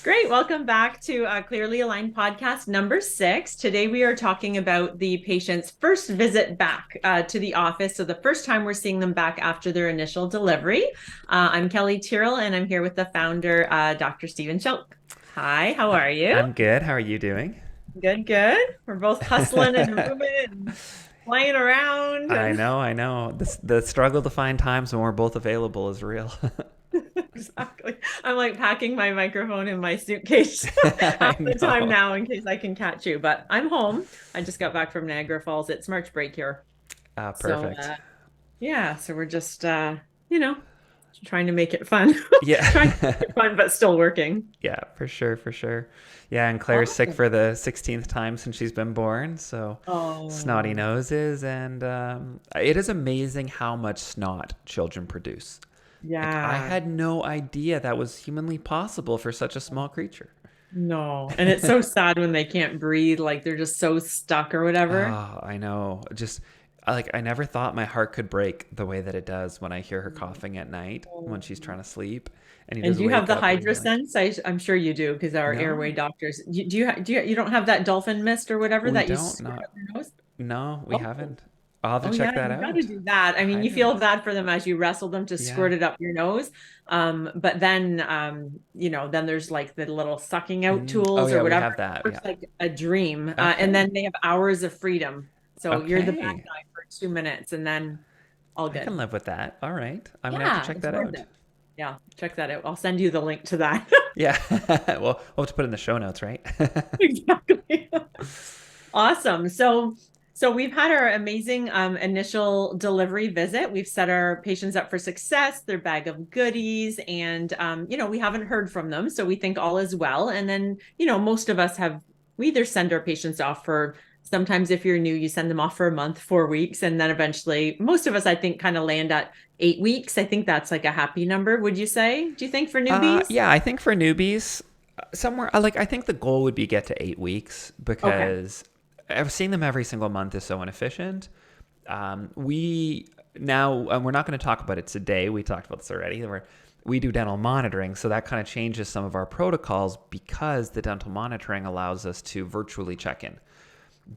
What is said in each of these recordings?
Great. Welcome back to Clearly Aligned podcast number 6. Today we are talking about the patient's first visit back to the office. So the first time we're seeing them back after their initial delivery. I'm Kelly Tyrrell, and I'm here with the founder, Dr. Stephen Schulk. Hi, how are you? I'm good. How are you doing? Good, good. We're both hustling and moving and flying around I and know, I know. The struggle to find times when we're both available is real. exactly. I'm like packing my microphone in my suitcase I half the time know. now in case I can catch you, but I'm home. I just got back from Niagara Falls. It's March break here. So, Perfect. yeah, so we're just, you know, trying to make it fun. Trying to Yeah. make it fun, but still working. Yeah, for sure, for sure. Yeah, and Claire's sick Awesome. for the 16th time since she's been born, so snotty Oh, noses. And it is amazing how much snot children produce. Like, I yeah. had no idea that was humanly possible for such a small creature. No. And it's so sad when they can't breathe, like they're just so stuck or whatever. Oh, I know. I never thought my heart could break the way that it does when I hear her coughing at night when she's trying to sleep, and you And just do you have wake the up and you're like, hydrosense? I'm sure you do because our airway no, doctors. You don't have that dolphin mist or whatever we that you don't. squirt Not up your nose? no, we Oh, haven't. I'll have to oh check yeah, that you got to out. do that. I mean, you feel Hydrants. bad for them as you wrestle them to Yeah. squirt it up your nose. But then then there's like the little sucking out Oh tools or yeah, we whatever. have It that. Yeah. works like a dream. And Okay. then they have hours of freedom. So you're the bad Okay. guy for 2 minutes and then all I can good. live with that. All right. I'm gonna have to Yeah, check it's that worth out. it. Yeah, check that out. I'll send you the link to that. Yeah. Well, we'll have to put it in the show notes, right? Exactly. Awesome. So we've had our amazing initial delivery visit. We've set our patients up for success, their bag of goodies, and we haven't heard from them, so we think all is well. And then, most of us have we either send our patients off for sometimes if you're new, you send them off for a month, 4 weeks, and then eventually most of us I think kind of land at 8 weeks. I think that's like a happy number, would you say? Do you think for newbies? Yeah, I think for newbies, somewhere I think the goal would be get to 8 weeks Okay. because seeing them every single month is so inefficient. We now we're not going to talk about it today. We talked about this already. We do dental monitoring, so that kind of changes some of our protocols because the dental monitoring allows us to virtually check in.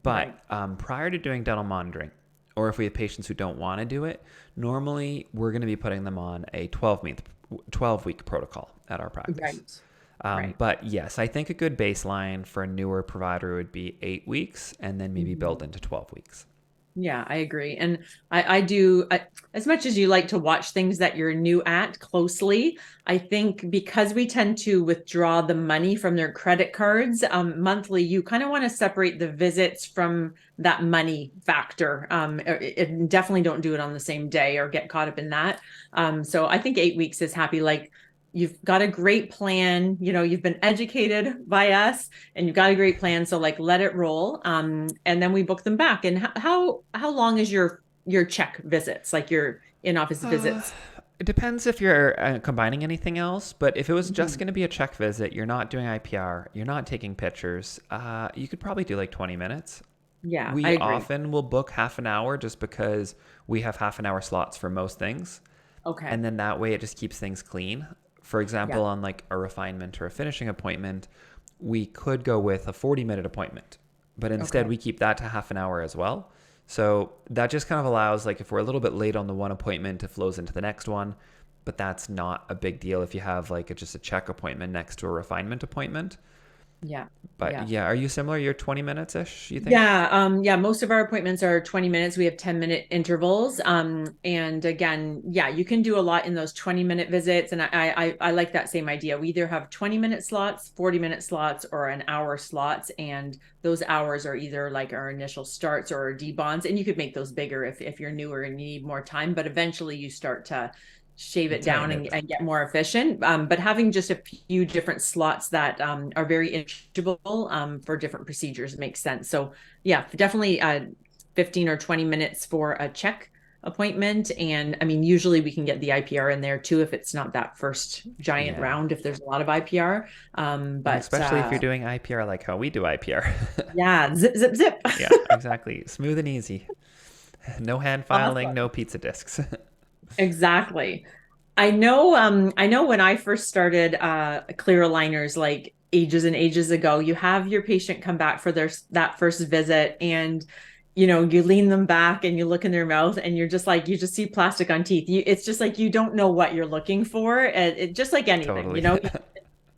But Right. prior to doing dental monitoring, or if we have patients who don't want to do it, normally we're going to be putting them on a 12-week protocol at our practice. Right. Right. But yes, I think a good baseline for a newer provider would be 8 weeks and then maybe build Mhm. into 12 weeks. Yeah, I agree. And I do, as much as you like to watch things that you're new at closely, I think because we tend to withdraw the money from their credit cards monthly, you kind of want to separate the visits from that money factor. Definitely don't do it on the same day or get caught up in that. So I think 8 weeks is happy. Like you've got a great plan, you've been educated by us and you've got a great plan, so like let it roll, and then we book them back. And how long is your check visits, like your in-office Uh, visits? it depends if you're combining anything else, but if it was just Mhm. going to be a check visit, you're not doing IPR, you're not taking pictures, you could probably do like 20 minutes. Yeah, I We agree. often will book half an hour just because we have half an hour slots for most things. Okay. And then that way it just keeps things clean. For Yeah. example, on like a refinement or a finishing appointment, we could go with a 40-minute appointment, but instead Okay. we keep that to half an hour as well. So that just kind of allows, like, if we're a little bit late on the one appointment, it flows into the next one. But that's not a big deal if you have like just a check appointment next to a refinement appointment. Yeah. But Yeah. yeah, are you similar? You're 20 minutes ish, you think? Yeah, most of our appointments are 20 minutes. We have 10-minute intervals. And again, yeah, you can do a lot in those 20-minute visits. And I like that same idea. We either have 20-minute slots, 40-minute slots, or an hour slots. And those hours are either like our initial starts or our debonds. And you could make those bigger if you're newer and you need more time, but eventually you start to shave it down Tighten and, it. and get more efficient. But having just a few different slots that are very interchangeable for different procedures makes sense. So yeah, definitely 15 or 20 minutes for a check appointment. And I mean, usually we can get the IPR in there too if it's not that first giant Yeah. round, if there's a lot of IPR. And But especially if you're doing IPR like how we do IPR. yeah, zip, zip, zip. Yeah, exactly. Smooth and easy. No hand filing, Awesome. no pizza discs. Exactly. I know when I first started clear aligners, like ages and ages ago. You have your patient come back for that first visit, and you lean them back and you look in their mouth, and you're just like, you just see plastic on teeth. It's just like you don't know what you're looking for. It just like anything, Totally.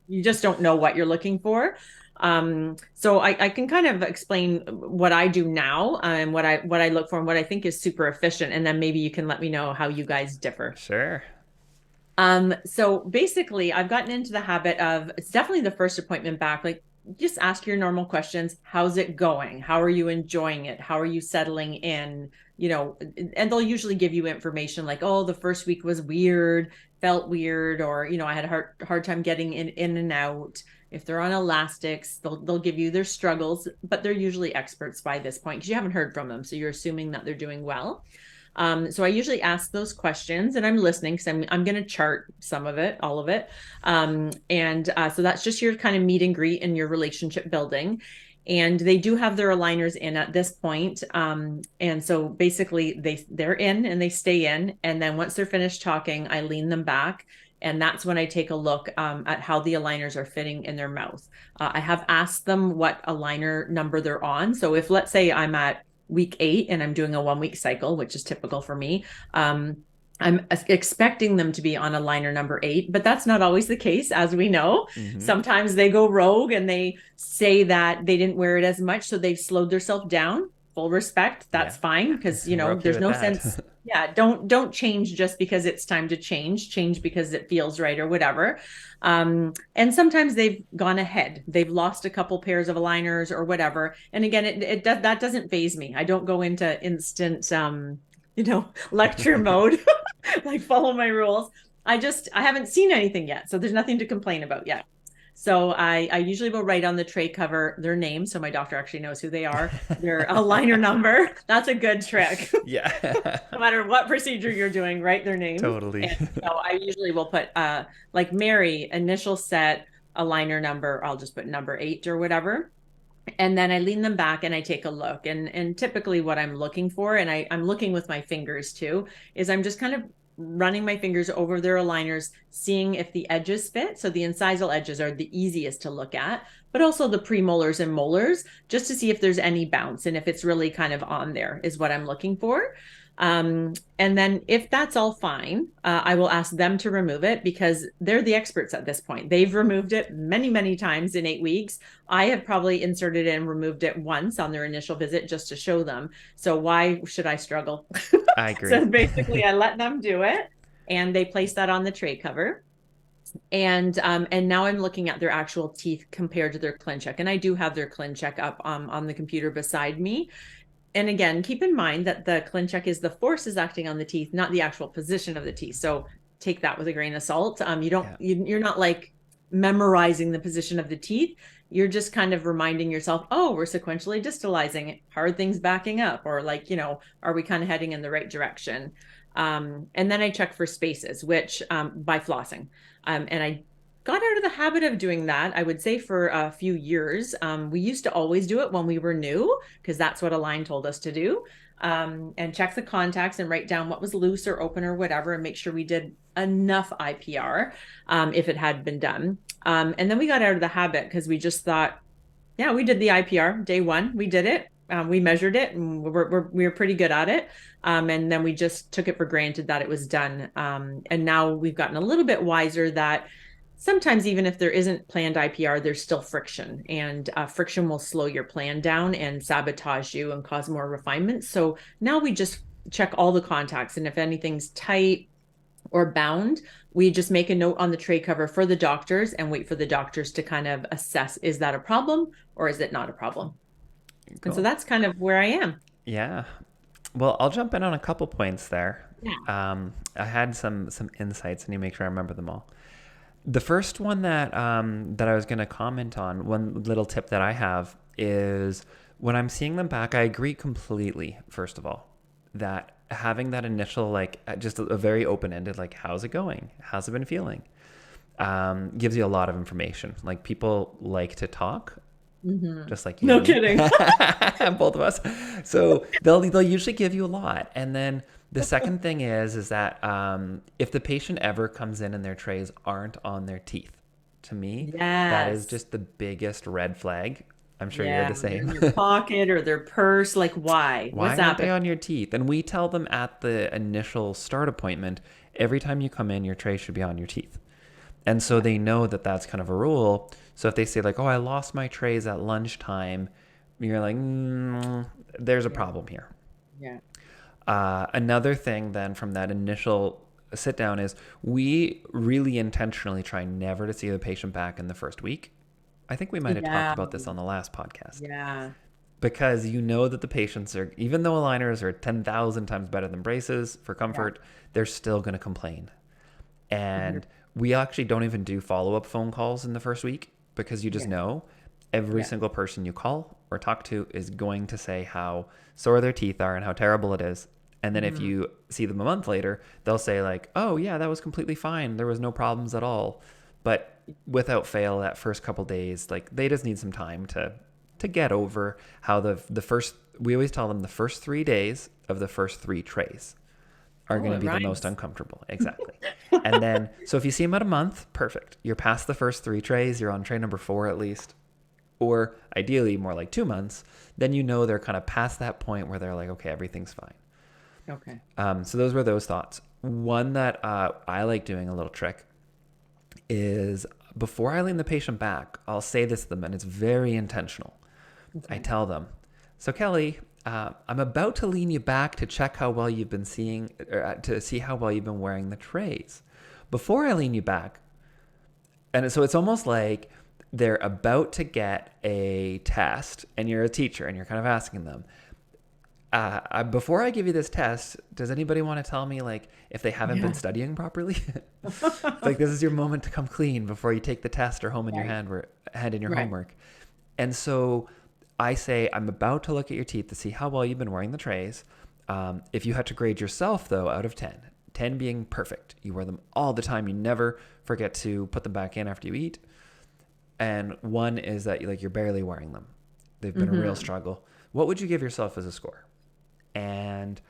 you just don't know what you're looking for. So I can kind of explain what I do now and what I look for and what I think is super efficient, and then maybe you can let me know how you guys differ. Sure. So basically, I've gotten into the habit of, it's definitely the first appointment back, like just ask your normal questions. How's it going? How are you enjoying it? How are you settling in? And they'll usually give you information like, oh, the first week was weird, felt weird, or I had a hard time getting in and out. If they're on elastics, they'll give you their struggles, but they're usually experts by this point because you haven't heard from them. So you're assuming that they're doing well. So I usually ask those questions and I'm listening because I'm going to chart some of it, all of it. So that's just your kind of meet and greet and your relationship building. And they do have their aligners in at this point. And so basically they're in and they stay in. And then once they're finished talking, I lean them back. And that's when I take a look at how the aligners are fitting in their mouth. I have asked them what aligner number they're on. So if, let's say, I'm at week 8 and I'm doing a 1 week cycle, which is typical for me, I'm expecting them to be on aligner number 8, but that's not always the case, as we know. Mm-hmm. Sometimes they go rogue and they say that they didn't wear it as much, so they've slowed themselves down. Full respect, Yeah. that's fine, because We're okay there's with no that. sense. Yeah, don't change just because it's time to change because it feels right or whatever. And sometimes they've gone ahead, they've lost a couple pairs of aligners or whatever, and again, that doesn't phase me. I don't go into instant lecture mode, like follow my rules. I haven't seen anything yet, so there's nothing to complain about yet. So I usually will write on the tray cover their name, so my doctor actually knows who they are, their aligner number. That's a good trick. Yeah. No matter what procedure you're doing, write their name. Totally. And so I usually will put like Mary, initial set, aligner number. I'll just put number 8 or whatever. And then I lean them back and I take a look. And typically what I'm looking for, and I'm looking with my fingers too, is I'm just kind of running my fingers over their aligners, seeing if the edges fit. So the incisal edges are the easiest to look at, but also the premolars and molars, just to see if there's any bounce and if it's really kind of on there is what I'm looking for. And then if that's all fine, I will ask them to remove it because they're the experts at this point. They've removed it many, many times in 8 weeks. I have probably inserted it and removed it once on their initial visit just to show them. So why should I struggle? I agree. So basically, I let them do it, and they place that on the tray cover. And now I'm looking at their actual teeth compared to their ClinCheck, and I do have their ClinCheck up on the computer beside me. And again, keep in mind that the ClinCheck is the forces acting on the teeth, not the actual position of the teeth. So take that with a grain of salt. You're not like memorizing the position of the teeth. You're just kind of reminding yourself, oh, we're sequentially distalizing, hard things backing up, or like, are we kind of heading in the right direction? And then I check for spaces, which by flossing. And I got out of the habit of doing that, I would say, for a few years. We used to always do it when we were new, because that's what Align told us to do. And check the contacts and write down what was loose or open or whatever, and make sure we did enough IPR if it had been done. And then we got out of the habit because we just thought, yeah, we did the IPR day 1. We did it. We measured it, and we were pretty good at it. And then we just took it for granted that it was done. And now we've gotten a little bit wiser that sometimes even if there isn't planned IPR, there's still friction, and friction will slow your plan down and sabotage you and cause more refinement. So now we just check all the contacts, and if anything's tight or bound, we just make a note on the tray cover for the doctors and wait for the doctors to kind of assess, is that a problem or is it not a problem? Cool. And so that's kind of where I am. Yeah. Well, I'll jump in on a couple points there. Yeah. I had some insights, and you make sure I remember them all. The first one that I was going to comment on, one little tip that I have, is when I'm seeing them back, I agree completely, first of all, that having that initial, like, just a very open-ended, like, how's it going? How's it been feeling? Gives you a lot of information. Like, people like to talk, just like you. No kidding. Both of us. So they'll usually give you a lot. And then the second thing is that if the patient ever comes in and their trays aren't on their teeth, To me, that is Yes. just the biggest red flag. I'm sure you're Yeah. the They're in same. your pocket or their purse. Like, why? What's Why aren't they happening? on your teeth? And we tell them at the initial start appointment, every time you come in, your tray should be on your teeth. And so Yeah. they know that that's kind of a rule. So if they say, like, oh, I lost my trays at lunchtime, you're like, there's a Yeah. problem here. Yeah. Another thing then from that initial sit down is we really intentionally try never to see the patient back in the first week. I think we might have talked Yeah. about this on the last podcast Yeah. because you know that the patients are, even though aligners are 10,000 times better than braces for Yeah. comfort, they're still going to complain. And 100. we actually don't even do follow up phone calls in the first week because you just Yeah. know every Yeah. single person you call or talk to is going to say how sore their teeth are and how terrible it is. And then if Mhm. you see them a month later, they'll say, like, oh, yeah, that was completely fine. There was no problems at all. But without fail, that first couple days, like, they just need some time to get over how the first, we always tell them the first 3 days of the first three trays are Oh, going to it be the most rhymes. uncomfortable. Exactly. And then, so if you see them at a month, perfect. You're past the first three trays. You're on tray number 4 at least, or ideally more like 2 months. Then you know they're kind of past that point where they're like, okay, everything's fine. Okay. So those were those thoughts. One that I like doing a little trick is before I lean the patient back, I'll say this to them, and it's very intentional. I Okay. tell them, so Kelly, I'm about to lean you back to check how well you've been seeing, or to see how well you've been wearing the trays. Before I lean you back, and so it's almost like they're about to get a test, and you're a teacher, and you're kind of asking them, before I give you this test, does anybody want to tell me, like, if they haven't been Yeah. studying properly? Like, this is your moment to come clean before you take the test or home in your Right. hand in your Right. homework. And so I say, I'm about to look at your teeth to see how well you've been wearing the trays. If you had to grade yourself, though, out of 10, 10 being perfect, you wear them all the time, you never forget to put them back in after you eat. And 1 is that like you're barely wearing them. They've been a real Hmm. struggle. What would you give yourself as a score? And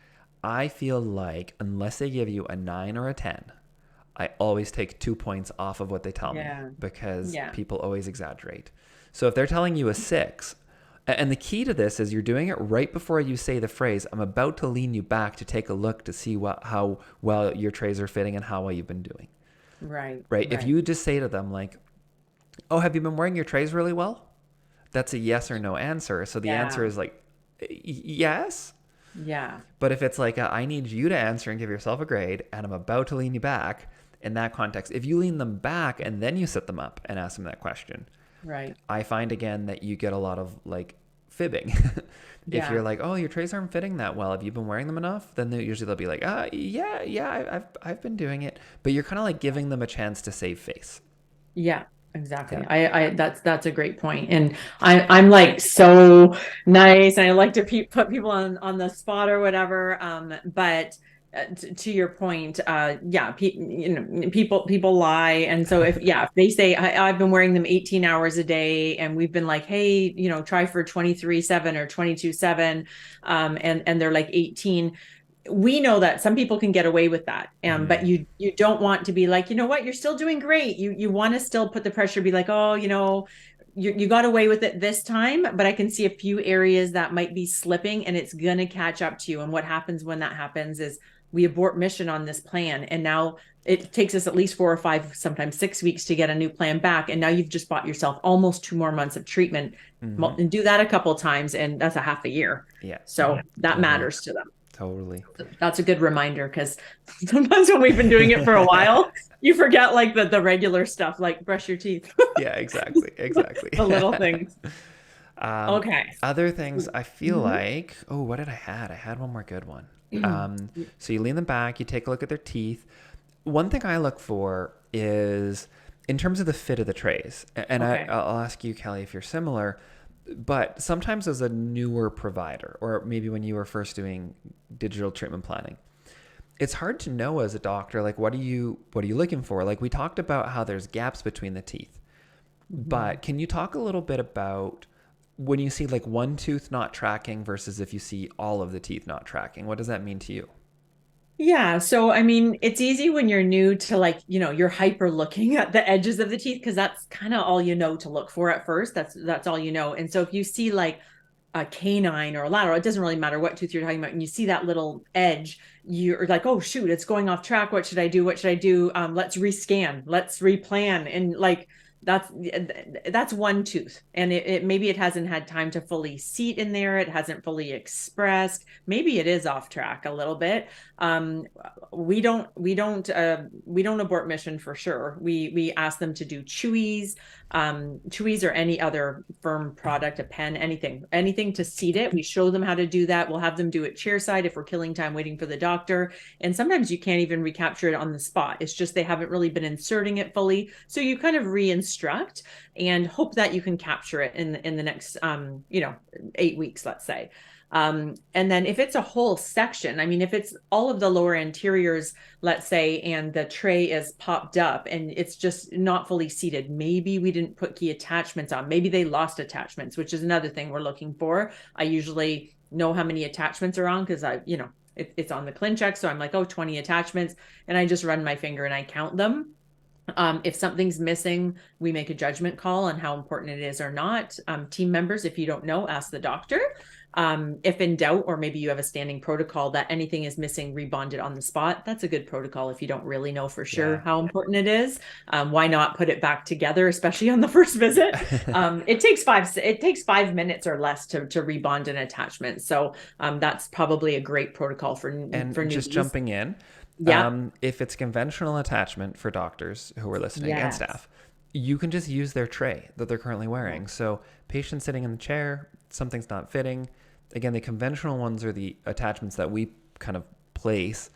I feel like unless they give you a 9 or a 10, I always take 2 points off of what they tell me Yeah. because Yeah. people always exaggerate. So if they're telling you a 6, and the key to this is you're doing it right before you say the phrase, I'm about to lean you back to take a look to see how well your trays are fitting and how well you've been doing. Right. Right? If Right. you just say to them, like, oh, have you been wearing your trays really well? That's a yes or no answer. So the answer Yeah. is like, yes. Yeah. But if it's like, I need you to answer and give yourself a grade, and I'm about to lean you back, in that context, if you lean them back and then you sit them up and ask them that question, Right. I find again that you get a lot of like fibbing. If you're Yeah. like, oh, your trays aren't fitting that well, have you been wearing them enough? Then they'll be like, yeah, I've been doing it. But you're kind of like giving them a chance to save face. Yeah, Yeah. exactly. That's a great point. And I'm like so nice and I like to put people on the spot or whatever. But to your point, yeah, people lie. And so if they say I've been wearing them 18 hours a day and we've been like, hey, try for 23/7 or 22/7, and they're like 18, we know that some people can get away with that, but Mm-hmm. you don't want to be like, you know what, you're still doing great. You want to still put the pressure, be like, oh, you got away with it this time, but I can see a few areas that might be slipping, and it's gonna catch up to you. And what happens when that happens is we abort mission on this plan, and now it takes us at least 4 or 5, sometimes 6 weeks to get a new plan back, and now you've just bought yourself almost 2 more months of treatment. Mm-hmm. And do that a couple times, and that's a half a year. Yeah, So that totally. matters to them. Totally. That's a good reminder, because sometimes when we've been doing it for a while, you forget like the regular stuff, like brush your teeth, Yeah, exactly. Exactly. the little things. um, Okay. Other things I feel Mhm. like, oh, what did I had? I had one more good one. Mhm. So you lean them back, you take a look at their teeth. One thing I look for is in terms of the fit of the trays, and Okay. I'll ask you, Kelly, if you're similar. But sometimes as a newer provider, or maybe when you were first doing digital treatment planning, it's hard to know as a doctor, like what are you looking for? Like we talked about how there's gaps between the teeth, Mhm. but can you talk a little bit about when you see like one tooth not tracking versus if you see all of the teeth not tracking? What does that mean to you? Yeah, so I mean, it's easy when you're new to like, you're hyper looking at the edges of the teeth because that's kind of all you know to look for at first. That's all you know. And so if you see like a canine or a lateral, it doesn't really matter what tooth you're talking about, and you see that little edge, you're like, oh shoot, it's going off track. What should I do? What should I do? Let's rescan, let's replan. And like that's that's one tooth. And it maybe it hasn't had time to fully seat in there, it hasn't fully expressed. Maybe it is off track a little bit. um we don't abort mission for sure. We ask them to do chewies or any other firm product, a pen, anything to seat it. We show them how to do that. We'll have them do it chairside if we're killing time waiting for the doctor. And sometimes you can't even recapture it on the spot. It's just they haven't really been inserting it fully, so you kind of re-instruct and hope that you can capture it in the next 8 weeks, let's say. And then if it's a whole section, I mean, if it's all of the lower anteriors, let's say, and the tray is popped up and it's just not fully seated, maybe we didn't put key attachments on. Maybe they lost attachments, which is another thing we're looking for. I usually know how many attachments are on because it's on the ClinCheck. So I'm like, oh, 20 attachments. And I just run my finger and I count them. If something's missing, we make a judgment call on how important it is or not. Team members, if you don't know, ask the doctor. If in doubt, or maybe you have a standing protocol that anything is missing, rebond it on the spot. That's a good protocol if you don't really know for sure Yeah. how important it is. Why not put it back together, especially on the first visit? It takes 5 minutes or less to rebond an attachment. So that's probably a great protocol for And just newbies. jumping in, Yeah. if it's conventional attachment for doctors who are listening and Yes. staff, you can just use their tray that they're currently wearing. So, patient sitting in the chair, something's not fitting. Again, the conventional ones are the attachments that we kind of place,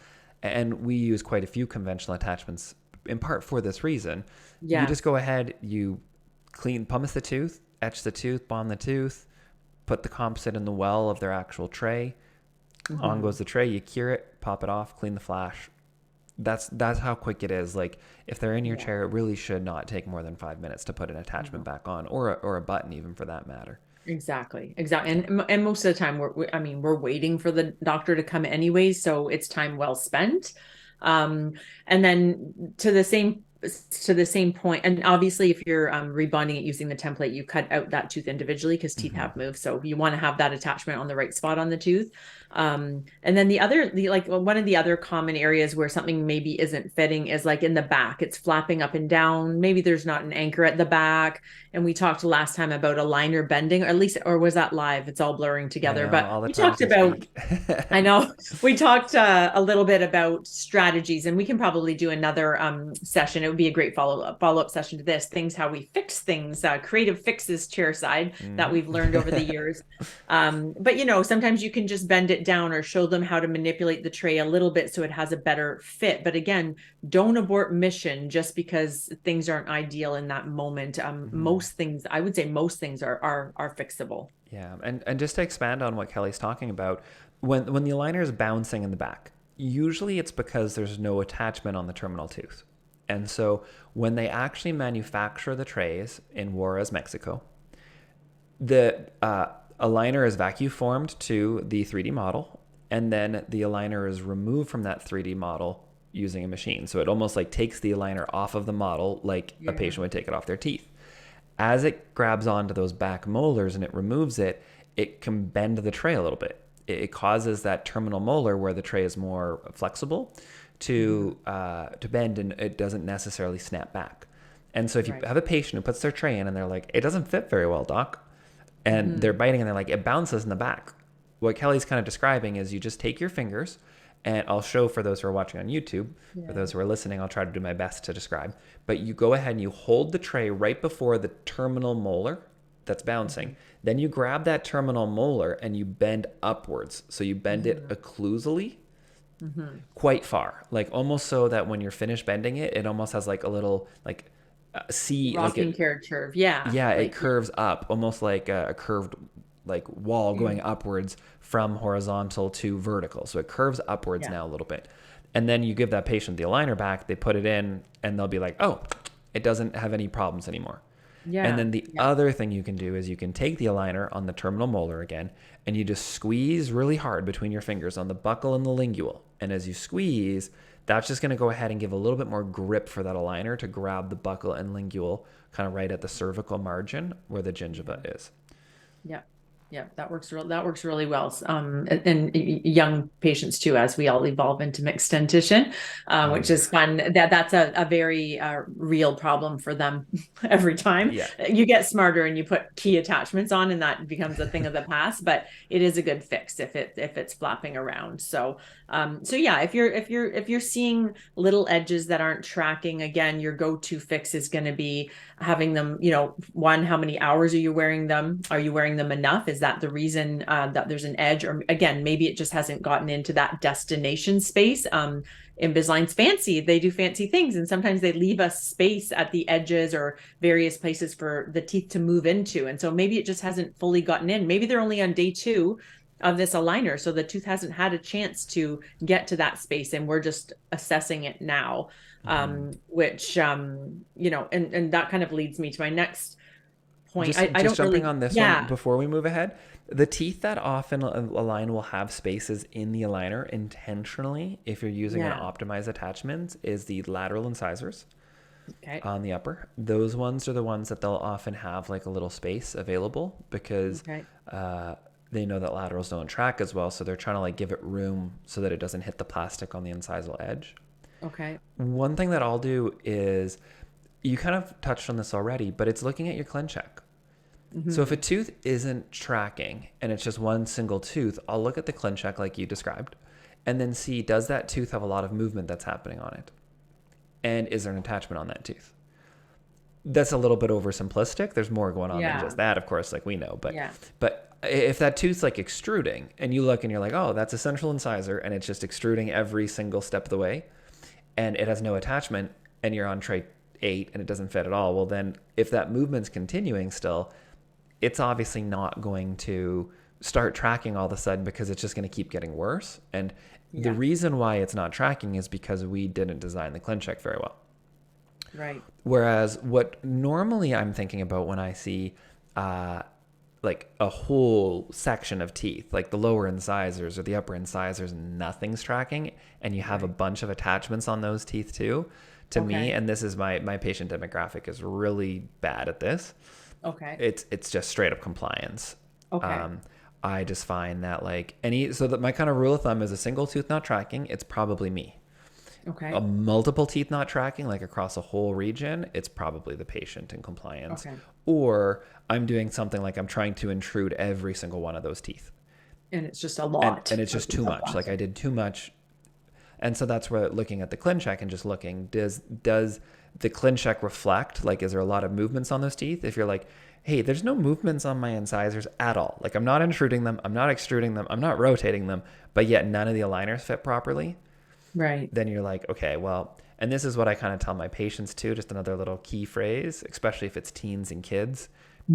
and we use quite a few conventional attachments in part for this reason. You just Yes. go ahead, you pumice the tooth, etch the tooth, bond the tooth, put the composite in the well of their actual tray. On Mm-hmm. goes the tray, you cure it, pop it off, clean the flash. That's how quick it is. Like if they're in your Yeah. chair, it really should not take more than 5 minutes to put an attachment No. back on, or a button even for that matter. Exactly. Exactly. Yeah. And most of the time I mean, we're waiting for the doctor to come anyways, so it's time well spent. Um, and then to the same point, and obviously if you're rebonding it using the template, you cut out that tooth individually because teeth Mm-hmm. have moved. So you want to have that attachment on the right spot on the tooth. And then like one of the other common areas where something maybe isn't fitting is like in the back. It's flapping up and down. Maybe there's not an anchor at the back. And we talked last time about a liner bending, or at least, or was that live? It's all blurring I together. know But all the we times talked we about, speak. I know we talked a little bit about strategies, and we can probably do another session. It would be a great follow up session to this. Things how we fix things, creative fixes chair side that Hmm. we've learned over the years. But sometimes you can just bend it down or show them how to manipulate the tray a little bit so it has a better fit. But again, don't abort mission just because things aren't ideal in that moment. Hmm. Most things, I would say, most things are fixable. Yeah, and just to expand on what Kelly's talking about, when the aligner is bouncing in the back, usually it's because there's no attachment on the terminal tooth. And so when they actually manufacture the trays in Juarez, Mexico, the aligner is vacuum formed to the 3D model, and then the aligner is removed from that 3D model using a machine. So it almost like takes the aligner off of the model, like a Yeah. patient would take it off their teeth. As it grabs onto those back molars and it removes it, it can bend the tray a little bit. It causes that terminal molar where the tray is more flexible Hmm. to bend, and it doesn't necessarily snap back. And so if you Right. have a patient who puts their tray in and they're like, it doesn't fit very well, doc, and they're Hmm. biting and they're like, it bounces in the back. What Kelly's kind of describing is you just take your fingers, and I'll show for those who are watching on YouTube. For Yeah. those who are listening, I'll try to do my best to describe. But you go ahead and you hold the tray right before the terminal molar that's Hmm. bouncing. Then you grab that terminal molar and you bend upwards. So you bend it Hmm. occlusally Hmm. quite far, like almost so that when you're finished bending it, it almost has like a little like C, like Rocking it, chair curve. Yeah. yeah, it Like, curves up almost like a curved like wall yeah. going upwards from horizontal to vertical. So it curves upwards Yeah. now a little bit. And then you give that patient the aligner back, they put it in, and they'll be like, oh, it doesn't have any problems anymore. And Yeah. then the Yeah. other thing you can do is you can take the aligner on the terminal molar again, and you just squeeze really hard between your fingers on the buccal and the lingual. And as you squeeze, that's just going to go ahead and give a little bit more grip for that aligner to grab the buccal and lingual kind of right at the cervical margin where the gingiva is. Yeah. Yeah, that works really well. And young patients too, as we all evolve into mixed dentition, Oh, which yeah. is fun. That's a very real problem for them every time. Yeah. You get smarter and you put key attachments on, and that becomes a thing of the past. But it is a good fix if it's flapping around. So yeah, if you're seeing little edges that aren't tracking, again, your go-to fix is going to be having them, one, how many hours are you wearing them? Are you wearing them enough? Is that the reason that there's an edge? Or again, maybe it just hasn't gotten into that destination space. Invisalign's fancy. They do fancy things. And sometimes they leave us space at the edges or various places for the teeth to move into. And so maybe it just hasn't fully gotten in. Maybe they're only on day 2 of this aligner. So the tooth hasn't had a chance to get to that space. And we're just assessing it now. Mm-hmm. Which and that kind of leads me to my next point. I Just don't jumping really, on this one yeah, before we move ahead. The teeth that often align will have spaces in the aligner intentionally if you're using an yeah, optimized attachment is the lateral incisors okay, on the upper. Those ones are the ones that they'll often have like a little space available because okay, uh, they know that laterals don't track as well. So they're trying to like give it room so that it doesn't hit the plastic on the incisal edge. okay, One thing that I'll do is you kind of touched on this already, but it's looking at your clean check. So if a hmm, tooth isn't tracking and it's just one single tooth, I'll look at the clean check like you described and then see, does that tooth have a lot of movement that's happening on it? And is there an attachment on that tooth? That's a little bit oversimplistic. There's more going on than yeah, just that, of course, like we know. yeah, But if that tooth's like extruding and you look and you're like, oh, that's a central incisor and it's just extruding every single step of the way and it has no attachment and you're on tray 8 and it doesn't fit at all, well then if that movement's continuing still, it's obviously not going to start tracking all of a sudden because it's just going to keep getting worse. And the yeah, reason why it's not tracking is because we didn't design the clean check very well. right, Whereas what normally I'm thinking about when I see like a whole section of teeth, like the lower incisors or the upper incisors, nothing's tracking, and you have a right, bunch of attachments on those teeth too, to me, okay, and this is my patient demographic is really bad at this. okay, It's just straight up compliance. okay, Um, I just find that like so that my kind of rule of thumb is a single tooth not tracking, it's probably me. A okay, multiple teeth not tracking, like across a whole region, it's probably the patient in compliance. okay. Or I'm doing something like I'm trying to intrude every single one of those teeth. And it's just a And lot it's of just too much. Like I plastic. did too much. And so that's where looking at the clean check and just looking, does the clean check reflect, like, is there a lot of movements on those teeth? If you're like, hey, there's no movements on my incisors at all. Like I'm not intruding them, I'm not extruding them, I'm not rotating them, but yet none of the aligners fit properly, Right. then you're like, okay, well, and this is what I kind of tell my patients too, just another little key phrase, especially if it's teens and kids,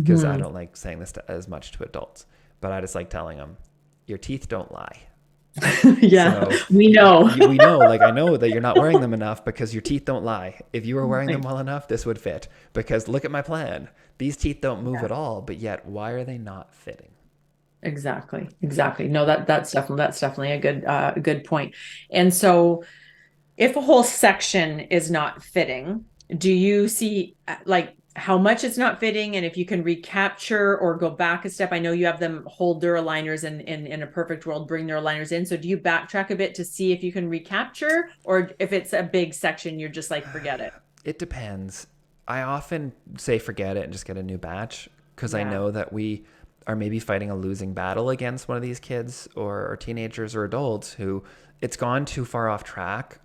because I Hmm. don't like saying this as much to adults, but I just like telling them, your teeth don't lie. Yeah, So we know. we know, like I know that you're not wearing them enough because your teeth don't lie. If you were wearing them Right. well enough, this would fit. Because look at my plan. These teeth don't move Yeah. at all, but yet why are they not fitting? Exactly. Exactly. No, that's definitely a good point. And so if a whole section is not fitting, do you see like how much it's not fitting and if you can recapture or go back a step? I know you have them hold their aligners and in a perfect world bring their aligners in. So do you backtrack a bit to see if you can recapture or if it's a big section, you're just like, forget it. It depends. I often say forget it and just get a new batch because I Yeah. know that we are maybe fighting a losing battle against one of these kids or teenagers or adults who it's gone too far off track.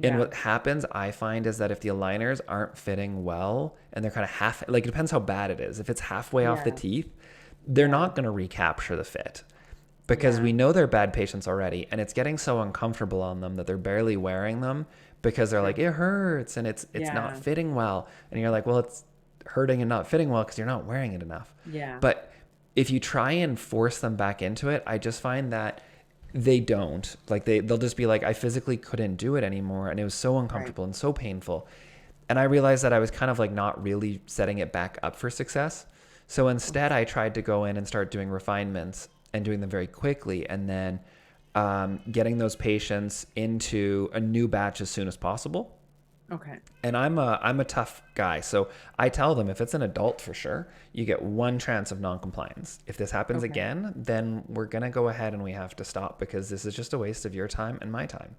And Yeah. what happens, I find, is that if the aligners aren't fitting well and they're kind of half, like it depends how bad it is. If it's halfway off the Yeah. teeth, they're Yeah. not going to recapture the fit because Yeah. we know they're bad patients already. And it's getting so uncomfortable on them that they're barely wearing them because they're like, True. it hurts and it's not Yeah. fitting well. And you're like, well, it's hurting and not fitting well because you're not wearing it enough. Yeah. But if you try and force them back into it, I just find that they don't like they'll just be like I physically couldn't do it anymore and it was so Right. uncomfortable and so painful, and I realized that I was kind of like not really setting it back up for success. So instead I tried to go in and start doing refinements and doing them very quickly, and then getting those patients into a new batch as soon as possible. Okay. And I'm a tough guy, so I tell them if it's an adult for sure, you get one chance of non-compliance. If this happens Okay. again, then we're gonna go ahead and we have to stop because this is just a waste of your time and my time.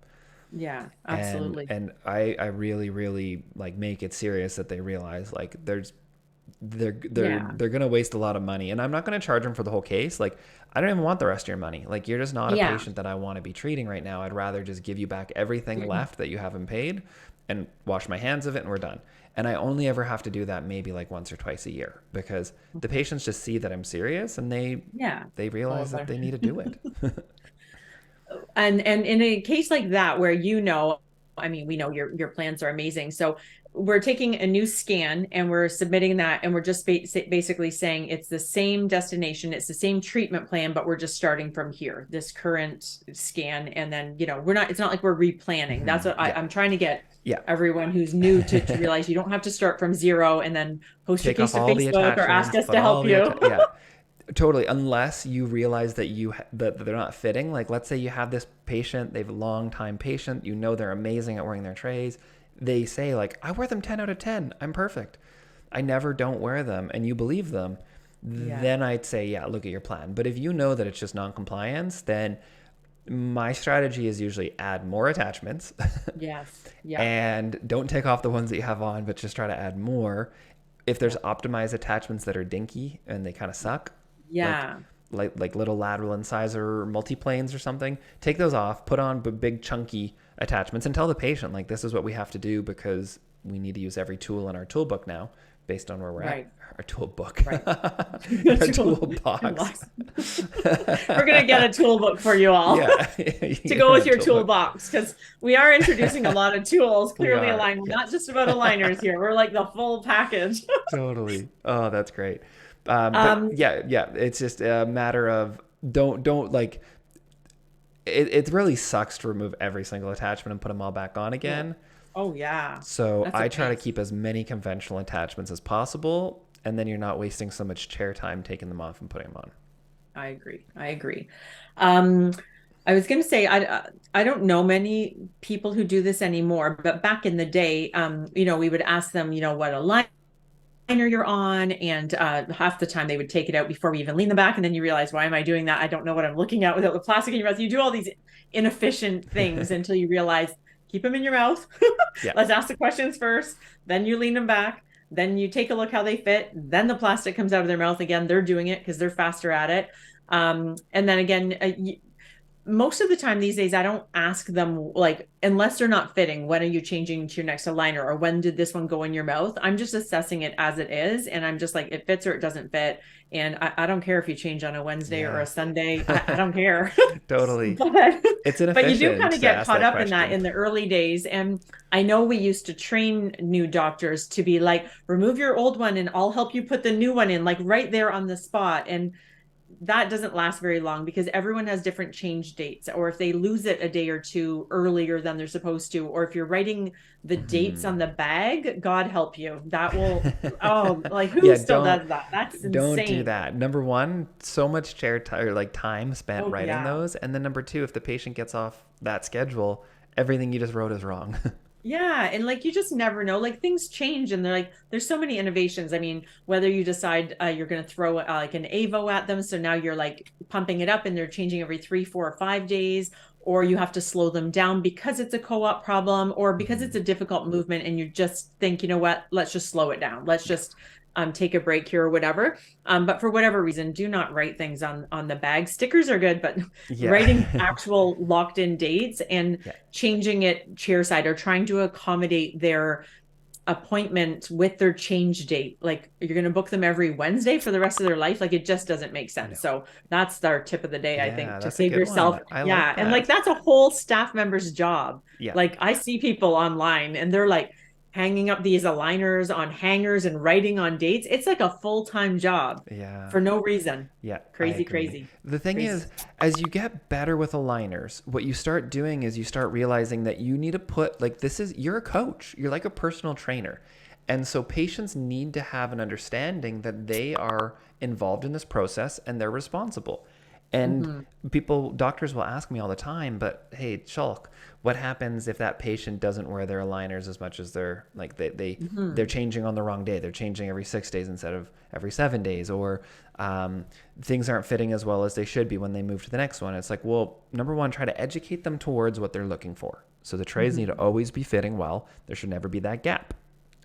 Yeah, And absolutely. and I really really like make it serious that they realize like Yeah. they're gonna waste a lot of money, and I'm not gonna charge them for the whole case. Like I don't even want the rest of your money. Like you're just not a Yeah. patient that I want to be treating right now. I'd rather just give you back everything left that you haven't paid, and wash my hands of it, and we're done. And I only ever have to do that maybe like once or twice a year because the Okay. patients just see that I'm serious and Yeah. they Oh, realize that but they need to do it. and in a case like that where I mean, we know your plans are amazing. So we're taking a new scan and we're submitting that, and we're just basically saying it's the same destination, it's the same treatment plan, but we're just starting from here, this current scan, and then we're not. It's not like we're replanning. That's what Yeah. I'm trying to get Yeah. everyone who's new to realize. You don't have to start from zero and then post your Take case off to all the Facebook or ask attachments, us put to all help the you. yeah, totally. Unless you realize that that they're not fitting. Like let's say you have this patient, they've a long time patient, you know they're amazing at wearing their trays. They say like, I wear them 10 out of 10. I'm perfect. I never don't wear them, and you believe them. Yeah. Then I'd say, yeah, look at your plan. But if you know that it's just non-compliance, then my strategy is usually add more attachments Yes. Yeah. and don't take off the ones that you have on, but just try to add more. If there's Yeah. optimized attachments that are dinky and they kind of suck, like Yeah. like little lateral incisor multiplanes or something, take those off, put on big chunky attachments, and tell the patient like this is what we have to do because we need to use every tool in our toolbook now based on where we're at. Right. Our toolbook, Right. our toolbox. We're gonna get a tool book for you all Yeah, to go with your toolbook. toolbox, because we are introducing a lot of tools. We Clearly are. aligned. We're Yeah. not just about aligners here. We're like the full package. Totally. Oh, that's great. But um, yeah, it's just a matter of don't like it really sucks to remove every single attachment and put them all back on yeah. again. Oh yeah. So That's a I try to pain. keep as many conventional attachments as possible, and then you're not wasting so much chair time taking them off and putting them on. I agree. I agree. Um, I was going to say I don't know many people who do this anymore, but back in the day, we would ask them, what a liner you're on, and half the time they would take it out before we even lean them back, and then you realize, why am I doing that? I don't know what I'm looking at without the plastic in your mouth. You do all these inefficient things until you realize, keep them in your mouth. Yeah. Let's ask the questions first, then you lean them back, then you take a look how they fit, then the plastic comes out of their mouth again. They're doing it because they're faster at it. And then again, most of the time these days, I don't ask them, like, unless they're not fitting, when are you changing to your next aligner, or when did this one go in your mouth? I'm just assessing it as it is, and I'm just like, it fits or it doesn't fit. And I don't care if you change on a Wednesday or a Yeah. Sunday. I don't care. Totally. but It's but you do inefficient kind of to get ask caught that up in that question. in the early days. And I know we used to train new doctors to be like, remove your old one and I'll help you put the new one in, like right there on the spot. And that doesn't last very long because everyone has different change dates, or if they lose it a day or two earlier than they're supposed to, or if you're writing the dates Hmm. on the bag, God help you, that will, oh, like, who Yeah, still does that? That's don't do insane. that. Number one, so much chair time or like time spent Oh writing yeah. those, and then number two, if the patient gets off that schedule, everything you just wrote is wrong. Yeah, and like you just never know. Like things change, and they're like there's so many innovations. I mean, whether you decide you're going to throw like an AVO at them, so now you're like pumping it up, and they're changing every 3, 4, or 5 days, or you have to slow them down because it's a co-op problem, or because Hmm. it's a difficult movement, and you just think, you know what, let's just slow it down. Let's Yeah, just take a break here or whatever. But for whatever reason, do not write things on the bag. Stickers are good, but writing yeah, actual locked in dates and yeah. changing it chairside, or trying to accommodate their appointment with their change date. Like you're going to book them every Wednesday for the rest of their life. Like it just doesn't make No. sense. So that's our tip of the day, I think, Yeah, to that's a save good yourself. one. I like Yeah. And like that. that's a whole staff member's job. Yeah, Like I see people online and they're like hanging up these aligners on hangers and writing on dates. It's like a full-time job yeah. for no reason. Yeah, I Crazy, agree. crazy, The thing crazy. is, as you get better with aligners, what you start doing is you start realizing that you need to put, like, you're a coach, you're like a personal trainer. And so patients need to have an understanding that they are involved in this process and they're responsible. And Mm-hmm. doctors will ask me all the time, but hey, Shulk, what happens if that patient doesn't wear their aligners as much as they're like they're Mm-hmm. changing on the wrong day? They're changing every 6 days instead of every 7 days, or things aren't fitting as well as they should be when they move to the next one. It's like, well, number one, try to educate them towards what they're looking for. So the trays need to Mm-hmm. always be fitting well. There should never be that gap.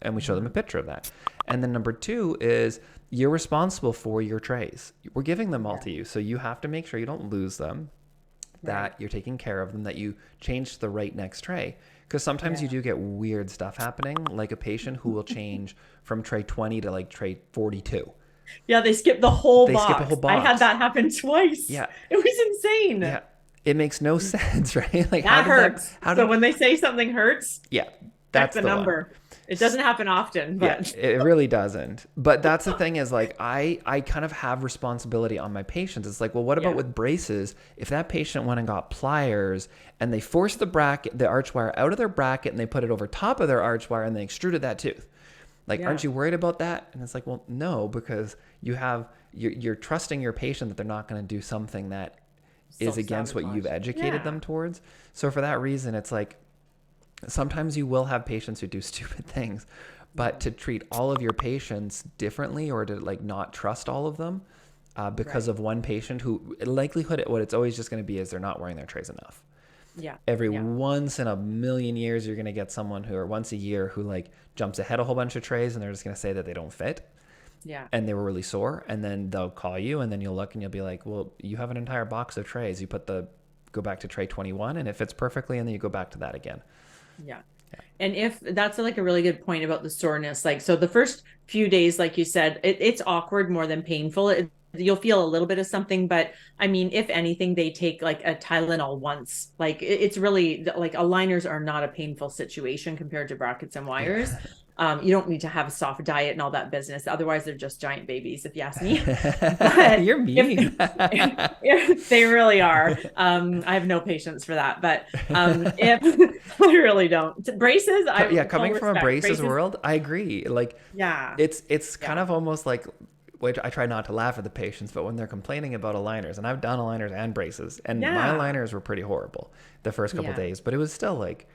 And we show them a Mm-hmm. picture of that. And then number two is you're responsible for your trays. We're giving them all Yeah. to you. So you have to make sure you don't lose them, Right. that you're taking care of them, that you change to the right next tray. Because sometimes you Yeah. do get weird stuff happening, like a patient who will change from tray 20 to like tray 42. Yeah, they skipped the whole They skip a whole box. I had box. that happen twice. Yeah. It was insane. Yeah. It makes no sense, right? Like, That hurts. how So did, when they say something hurts, yeah, check that's the the one. number. It doesn't happen often, Yeah, but it really doesn't. But that's the thing is like I kind of have responsibility on my patients. It's like, well, what about yeah. with braces? If that patient went and got pliers and they forced the arch wire out of their bracket and they put it over top of their arch wire and they extruded that tooth. Like, Yeah. aren't you worried about that? And it's like, well, no, because you're trusting your patient that they're not going to do something that is against what you've Self-sabotage. educated Yeah. them towards. So for that reason, it's like sometimes you will have patients who do stupid things, but to treat all of your patients differently or to like not trust all of them because Right. of one patient who likelihood what it's always just going to be is they're not wearing their trays enough. Yeah. Every Yeah. once in a million years, you're going to get someone who, or once a year, who like jumps ahead a whole bunch of trays and they're just going to say that they don't fit Yeah. and they were really sore. And then they'll call you and then you'll look and you'll be like, well, you have an entire box of trays. You go back to tray 21 and it fits perfectly. And then you go back to that again. Yeah. And if that's like a really good point about the soreness, like, so the first few days, like you said, it's awkward more than painful. You'll feel a little bit of something, but I mean, if anything, they take like a Tylenol once. Like it's really like aligners are not a painful situation compared to brackets and wires. Yeah. You don't need to have a soft diet and all that business. Otherwise, they're just giant babies, if you ask me. But You're mean. if they really are, I have no patience for that. But if I really don't, braces, I Yeah, full coming from a respect. braces Braces, world, I agree. Like yeah, it's kind yeah, of almost like, which I try not to laugh at the patients, but when they're complaining about aligners, and I've done aligners and braces, and my yeah, aligners were pretty horrible the first couple yeah. days, but it was still like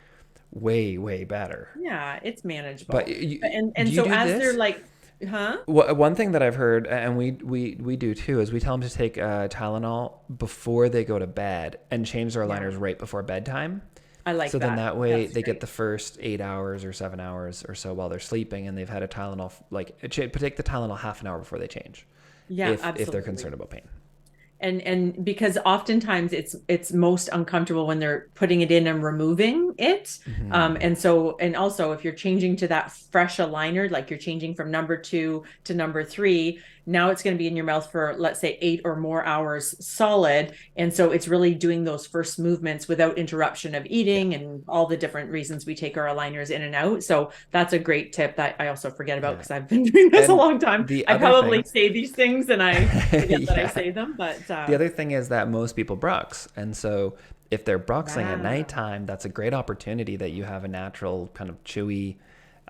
way better. Yeah, it's But manageable. do And you so do as they're this? like, huh? One thing that I've heard, and we do too, is we tell them to take Tylenol before they go to bed and change their Yeah, aligners right before bedtime. I like So then that. that way That's they get great. the first 8 hours or 7 hours or so while they're sleeping, and they've had a Tylenol take the Tylenol half an hour before they change, Yeah, if they're absolutely. concerned about pain. And because oftentimes it's most uncomfortable when they're putting it in and removing it, Hmm. and so and also if you're changing to that fresh aligner, like you're changing from number 2 to number 3, now it's going to be in your mouth for, let's say, 8 or more hours solid, and so it's really doing those first movements without interruption of Yeah, eating and all the different reasons we take our aligners in and out. So that's a great tip that I also forget about yeah. because I've been doing this a And long time. the I other probably thing, say these things and I forget that I yeah, say them, but the other thing is that most people brux, and so if they're bruxing at yeah. nighttime, that's a great opportunity that you have a natural kind of chewy,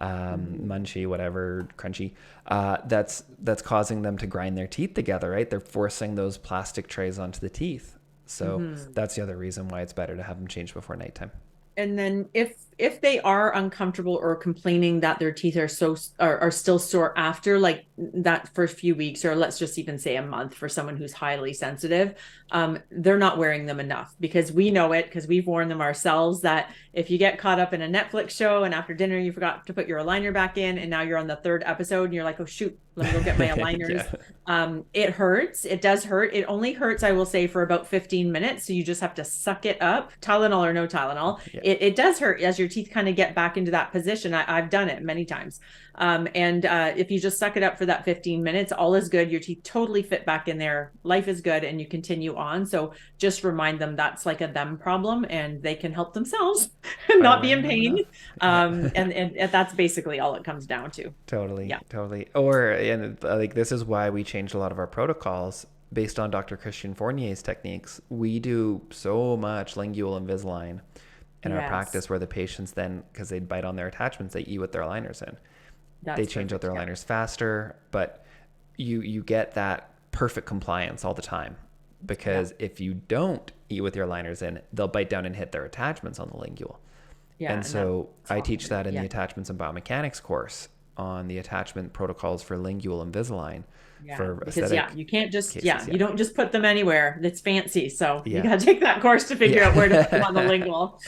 Mhm. munchy, whatever, crunchy. That's causing them to grind their teeth together, right? They're forcing those plastic trays onto the teeth. So Mhm. that's the other reason why it's better to have them changed before nighttime. And then if they are uncomfortable or complaining that their teeth are still sore after like that first few weeks, or let's just even say a month for someone who's highly sensitive, they're not wearing them enough, because we know it because we've worn them ourselves, that if you get caught up in a Netflix show and after dinner you forgot to put your aligner back in and now you're on the third episode and you're like, oh shoot, let me go get my aligners. Yeah. It hurts. It does hurt. It only hurts, I will say, for about 15 minutes. So you just have to suck it up, Tylenol or no Tylenol. Yeah. It does hurt as your teeth kind of get back into that position. I've done it many times. And if you just suck it up for that 15 minutes, all is good. Your teeth totally fit back in there. Life is good and you continue on. So just remind them that's like a them problem and they can help themselves and By not be wearing in them pain. enough. Yeah. And that's basically all it comes down to. Totally, Yeah. totally. Or and like this is why we changed a lot of our protocols based on Dr. Christian Fournier's techniques. We do so much lingual Invisalign in our Yes. practice where the patients then, because they bite on their attachments, they eat with their aligners in. They That's change out perfect. their Yeah. aligners faster, but you get that perfect compliance all the time. Yeah. because if you don't eat with your liners in, they'll bite down and hit their attachments on the lingual. Yeah. And And that's so I not teach great. that in the Yeah. attachments and biomechanics course on the attachment protocols for lingual Invisalign Yeah. for Because, yeah, aesthetic you can't just, cases. yeah, Yeah. you don't just put them anywhere that's fancy. So you Yeah. got to take that course to figure out where to put them on the Yeah. lingual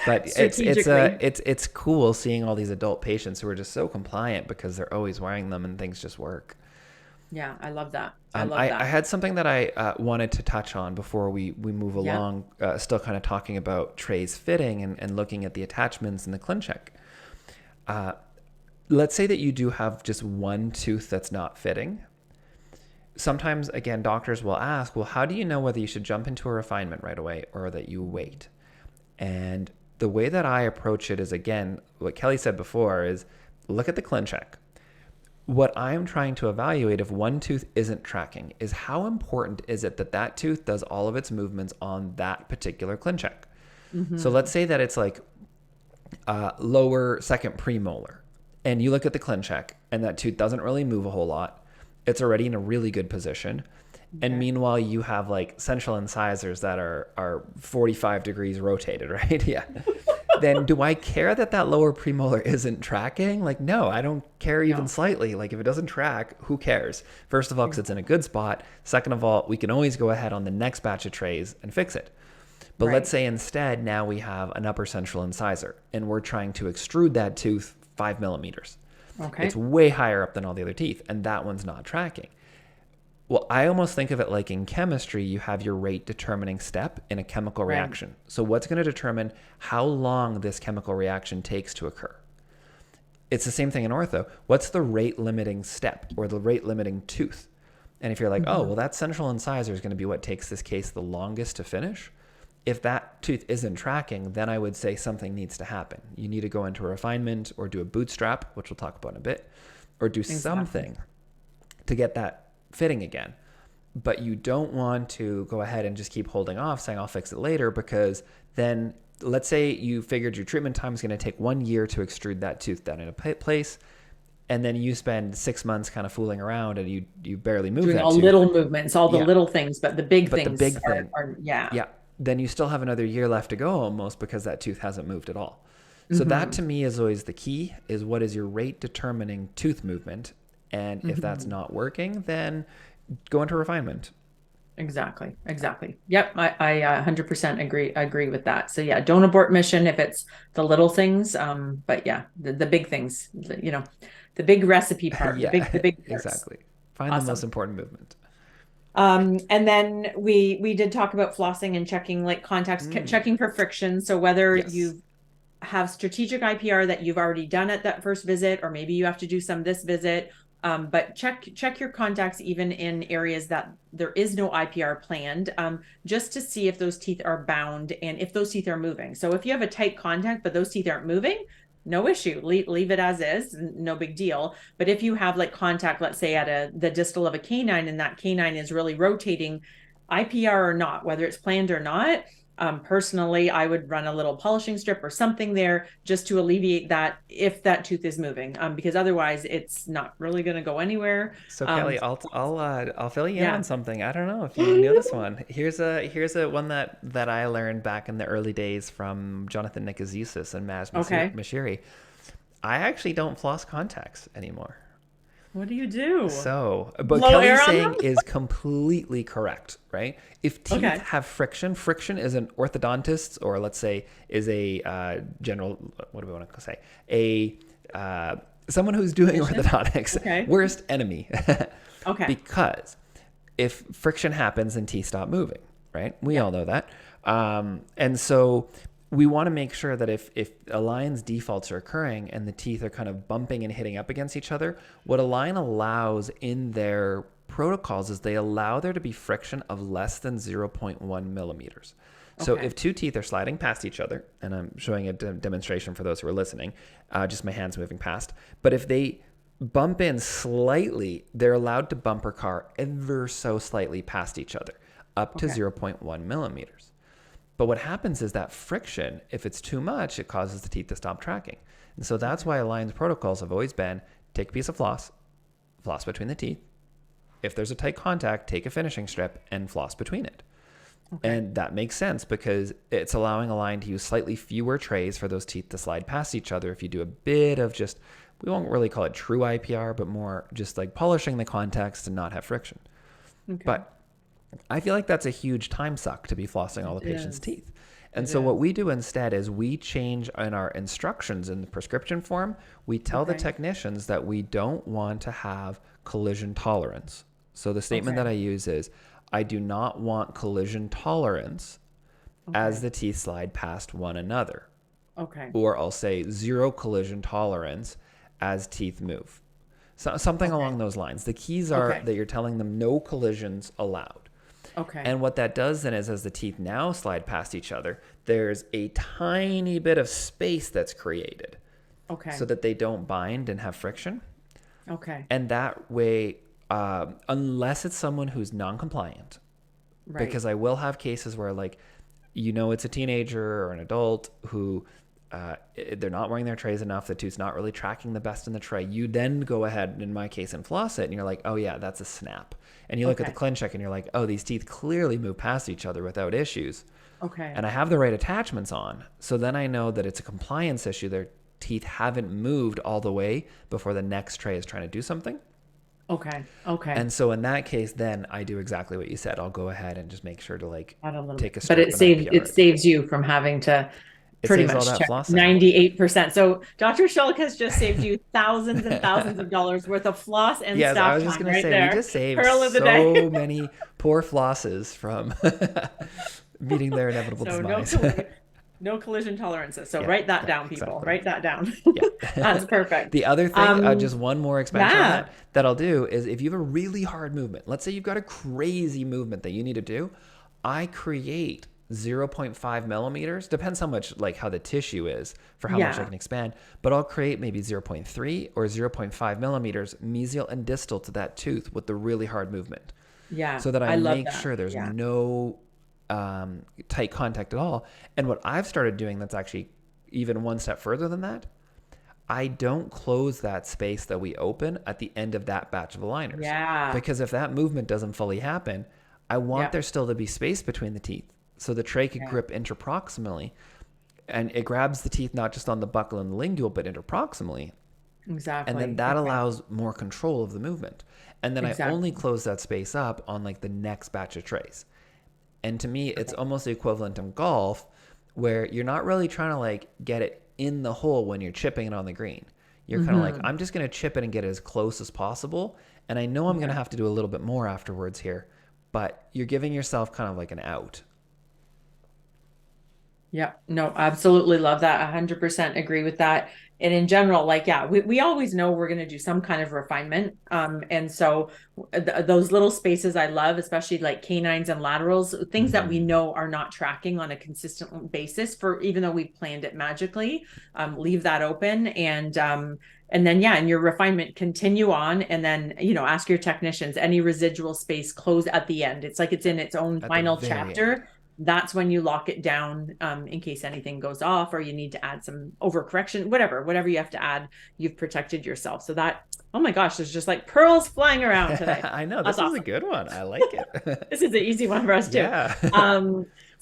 But strategically. it's cool seeing all these adult patients who are just so compliant because they're always wearing them and things just work. Yeah. I love that. I love I that. had something that I wanted to touch on before we move Yeah. along, still kind of talking about trays fitting and looking at the attachments and the ClinCheck. Let's say that you do have just one tooth that's not fitting. Sometimes, again, doctors will ask, well, how do you know whether you should jump into a refinement right away or that you wait? And the way that I approach it is, again, what Kelly said before is look at the ClinCheck. What I'm trying to evaluate if one tooth isn't tracking is how important is it that that tooth does all of its movements on that particular ClinCheck. So let's Hmm. say that it's like lower second premolar, and you look at the ClinCheck and that tooth doesn't really move a whole lot. It's already in a really good position. And Okay. meanwhile, you have like central incisors that are 45 degrees rotated, right? Yeah. Then do I care that that lower premolar isn't tracking? Like, no, I don't care even No. slightly. Like, if it doesn't track, who cares? First of all, because it's in a good spot. Second of all, we can always go ahead on the next batch of trays and fix it. But let's Right. say instead now we have an upper central incisor and we're trying to extrude that tooth 5 millimeters. It's Okay. way higher up than all the other teeth, and that one's not tracking. Well, I almost think of it like in chemistry, you have your rate determining step in a chemical Right. reaction. So, what's going to determine how long this chemical reaction takes to occur? It's the same thing in ortho. What's the rate limiting step or the rate limiting tooth? And if you're like, oh, Hmm. well, that central incisor is going to be what takes this case the longest to finish. If that tooth isn't tracking, then I would say something needs to happen. You need to go into a refinement or do a bootstrap, which we'll talk about in a bit, or do Exactly. something to get that fitting again. But you don't want to go ahead and just keep holding off saying I'll fix it later, because then let's say you figured your treatment time is going to take 1 year to extrude that tooth down in a place, and then you spend 6 months kind of fooling around and you barely move Doing that all tooth. little movements, all the Yeah. little things, but the big But the things big thing, are yeah. yeah, then you still have another year left to go almost because that tooth hasn't moved at all. So that Hmm. to me is always the key, is what is your rate determining tooth movement? And if that's Hmm. not working, then go into refinement. Exactly. Exactly. Yep. I 100% agree with that. So yeah, don't abort mission if it's the little things. But yeah, the big things, the big recipe part, Yeah, the big parts. exactly. Find the most Awesome. important movement. And then we did talk about flossing and checking like contacts, Mm, checking for friction. So whether yes. you have strategic IPR that you've already done at that first visit, or maybe you have to do some this visit. But check your contacts even in areas that there is no IPR planned, just to see if those teeth are bound and if those teeth are moving. So if you have a tight contact but those teeth aren't moving, no issue. Leave it as is, no big deal. But if you have like contact, let's say at the distal of a canine, and that canine is really rotating, IPR or not, whether it's planned or not, personally, I would run a little polishing strip or something there just to alleviate that if that tooth is moving, because otherwise it's not really going to go anywhere. So Um, Kelly, I'll fill you in on yeah. something. I don't know if you know this one. Here's a one that I learned back in the early days from Jonathan Nicosia and Maz Okay. Mashiri. I actually don't floss contacts anymore. What do you do? So, but Blow Kelly's air on saying them? is completely correct, right? If teeth Okay. have friction, friction is an orthodontist, or let's say is a general, what do we want to say? A someone who's doing Clinician? orthodontics, Okay. worst enemy. Okay. Because if friction happens, then teeth stop moving, right? We Yeah. all know that. And so we want to make sure that if Align's defaults are occurring and the teeth are kind of bumping and hitting up against each other, what Align allows in their protocols is they allow there to be friction of less than zero point 0.1 millimeters. So Okay. if two teeth are sliding past each other, and I'm showing a demonstration for those who are listening, just my hands moving past, but if they bump in slightly, they're allowed to bumper car ever so slightly past each other, up to Okay. zero point 0.1 millimeters. But what happens is that friction, if it's too much, it causes the teeth to stop tracking. And so that's Okay. why Align's protocols have always been take a piece of floss, floss between the teeth, if there's a tight contact, take a finishing strip and floss between it. Okay. And that makes sense because it's allowing a line to use slightly fewer trays for those teeth to slide past each other. If you do a bit of just, we won't really call it true IPR, but more just like polishing the contacts to not have friction. Okay. But I feel like that's a huge time suck to be flossing all the It patient's is. teeth. And It so what is. we do instead is we change in our instructions in the prescription form. We tell the Okay. technicians that we don't want to have collision tolerance. So the statement that Okay. I use is, I do not want collision tolerance as Okay. the teeth slide past one another. Okay. Or I'll say zero collision tolerance as teeth move. So something Okay. along those lines. The keys are Okay. that you're telling them no collisions allowed. Okay. And what that does then is as the teeth now slide past each other, there's a tiny bit of space that's created Okay. so that they don't bind and have friction. Okay. And that way, unless it's someone who's non-compliant, Right. because I will have cases where like, it's a teenager or an adult who they're not wearing their trays enough. The tooth's not really tracking the best in the tray. You then go ahead, in my case, and floss it, and you're like, oh yeah, that's a snap. And you look at the Okay. clean check, and you're like, oh, these teeth clearly move past each other without issues. Okay. And I have the right attachments on. So then I know that it's a compliance issue. Their teeth haven't moved all the way before the next tray is trying to do something. Okay. Okay. And so in that case, then I do exactly what you said. I'll go ahead and just make sure to like Add a little bit. take a But strip it and saves IPR it it. saves you from having to It pretty saves all much that check flossing. 98%. So Dr. Shulk has just saved you thousands and thousands of dollars worth of floss and Yes, I staff was just time going to right say, we there. just saved Pearl of the day. so many poor flosses from meeting their inevitable So demise. no collision tolerances. So Yeah, write that yeah, down, people. exactly. Write that down. Yeah. That's perfect. The other thing, just one more expansion on Yeah. that I'll do is if you have a really hard movement, let's say you've got a crazy movement that you need to do, I create 0.5 millimeters, depends how much, like how the tissue is for how much I Yeah. can expand, but I'll create maybe 0.3 or 0.5 millimeters mesial and distal to that tooth with the really hard movement Yeah. so that I I love make that. sure there's Yeah. no tight contact at all. And what I've started doing that's actually even one step further than that, I don't close that space that we open at the end of that batch of aligners. Yeah. Because if that movement doesn't fully happen, I want Yeah. there still to be space between the teeth so the tray could Okay. grip interproximally. And it grabs the teeth not just on the buccal and the lingual, but interproximally. And then Exactly. that Okay. allows more control of the movement. And then I only Exactly. close that space up on like the next batch of trays. And to me, it's almost the equivalent of golf where you're not really trying to like get it in the hole when you're chipping it on the green. You're kind of like, Hmm. I'm just going to chip it and get it as close as possible. And I know I'm going to Yeah. have to do a little bit more afterwards here, but you're giving yourself kind of like an out. Yeah, no, absolutely love that. 100% agree with that. And in general, like, yeah, we always know we're going to do some kind of refinement. And so those little spaces I love, especially like canines and laterals, things that we Mm-hmm. know are not tracking on a consistent basis for even though we've planned it magically, leave that open. And then, yeah, in your refinement, continue on. And then, ask your technicians any residual space, close at the end. It's like it's in its own At the final very end. chapter. That's when you lock it down, in case anything goes off or you need to add some overcorrection, whatever you have to add, you've protected yourself. So that, oh my gosh, there's just like pearls flying around today. I know. That's This is a awesome. good one. I like it. This is an easy one for us too. Yeah.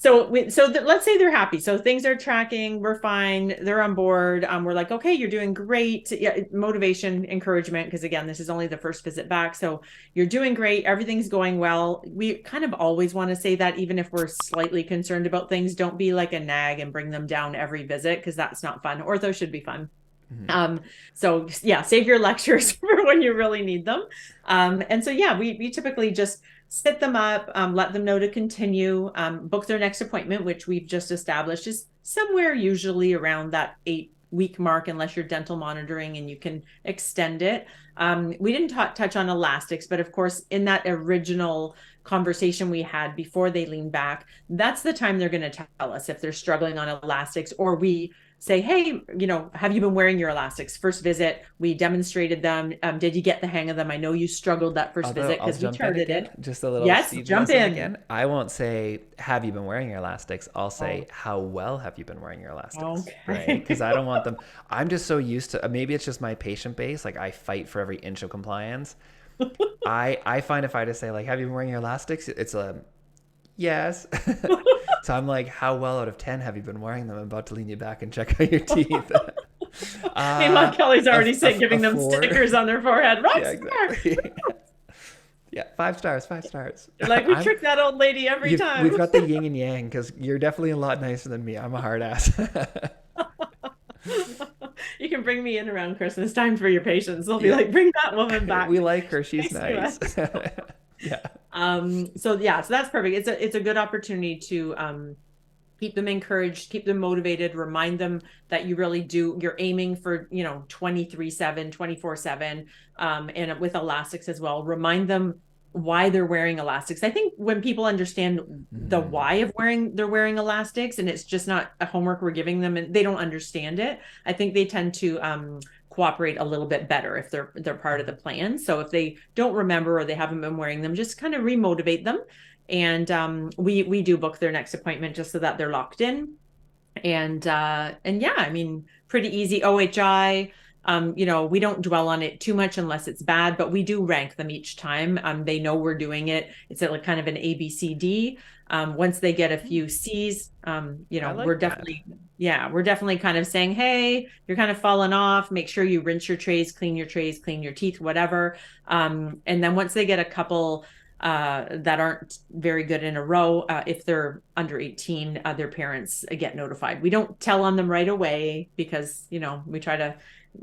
Let's say they're happy. So things are tracking, we're fine, they're on board. We're like, okay, you're doing great. Yeah, motivation, encouragement, because again, this is only the first visit back. So you're doing great, everything's going well. We kind of always want to say that, even if we're slightly concerned about things, don't be like a nag and bring them down every visit because that's not fun. Ortho should be fun. Mhm. So yeah, save your lectures for when you really need them. And so yeah, we typically just sit them up, let them know to continue, book their next appointment, which we've just established is somewhere usually around that 8-week mark, unless you're dental monitoring and you can extend it. We didn't touch on elastics, but of course, in that original conversation we had before they lean back, that's the time they're going to tell us if they're struggling on elastics, or we say, hey, have you been wearing your elastics? First visit, we demonstrated them. Did you get the hang of them? I know you struggled that first Although visit I'll because we jump in charted again, it. just a little Yes, speed jump lesson in. again. I won't say, have you been wearing your elastics? I'll Oh, say, how well have you been wearing your elastics? Right? okay. Because I don't want them, I'm just so used to, maybe it's just my patient base. Like I fight for every inch of compliance. I find if I just say like, have you been wearing your elastics? It's a yes. So I'm like, how well out of 10 have you been wearing them? I'm about to lean you back and check out your teeth. Meanwhile, Kelly's already A giving them 4. stickers on their forehead. Rock Yeah, star. exactly. Yeah, 5 stars, 5 stars. You're like, we trick that old lady every We've time. got the yin and yang because you're definitely a lot nicer than me. I'm a hard ass. You can bring me in around Christmas time for your patients. They'll be Yeah, like, bring that woman we back. like her. She's Nice to nice. us. Yeah. So yeah, so that's perfect. It's a good opportunity to keep them encouraged, keep them motivated, remind them that you really do, you're aiming for, 23/7, 24/7, and with elastics as well. Remind them why they're wearing elastics. I think when people understand the Mm-hmm. why of they're wearing elastics, and it's just not a homework we're giving them and they don't understand it, I think they tend to cooperate a little bit better if they're part of the plan. So if they don't remember or they haven't been wearing them, just kind of remotivate them, and we do book their next appointment just so that they're locked in. And yeah, I mean, pretty easy. OHI, we don't dwell on it too much unless it's bad, but we do rank them each time. They know we're doing it. It's like kind of an ABCD. Once they get a few C's, I we're like that. definitely, yeah, we're definitely kind of saying, hey, you're kind of falling off. Make sure you rinse your trays, clean your teeth, whatever. And then once they get a couple that aren't very good in a row. If they're under 18, their parents get notified. We don't tell on them right away because, we try to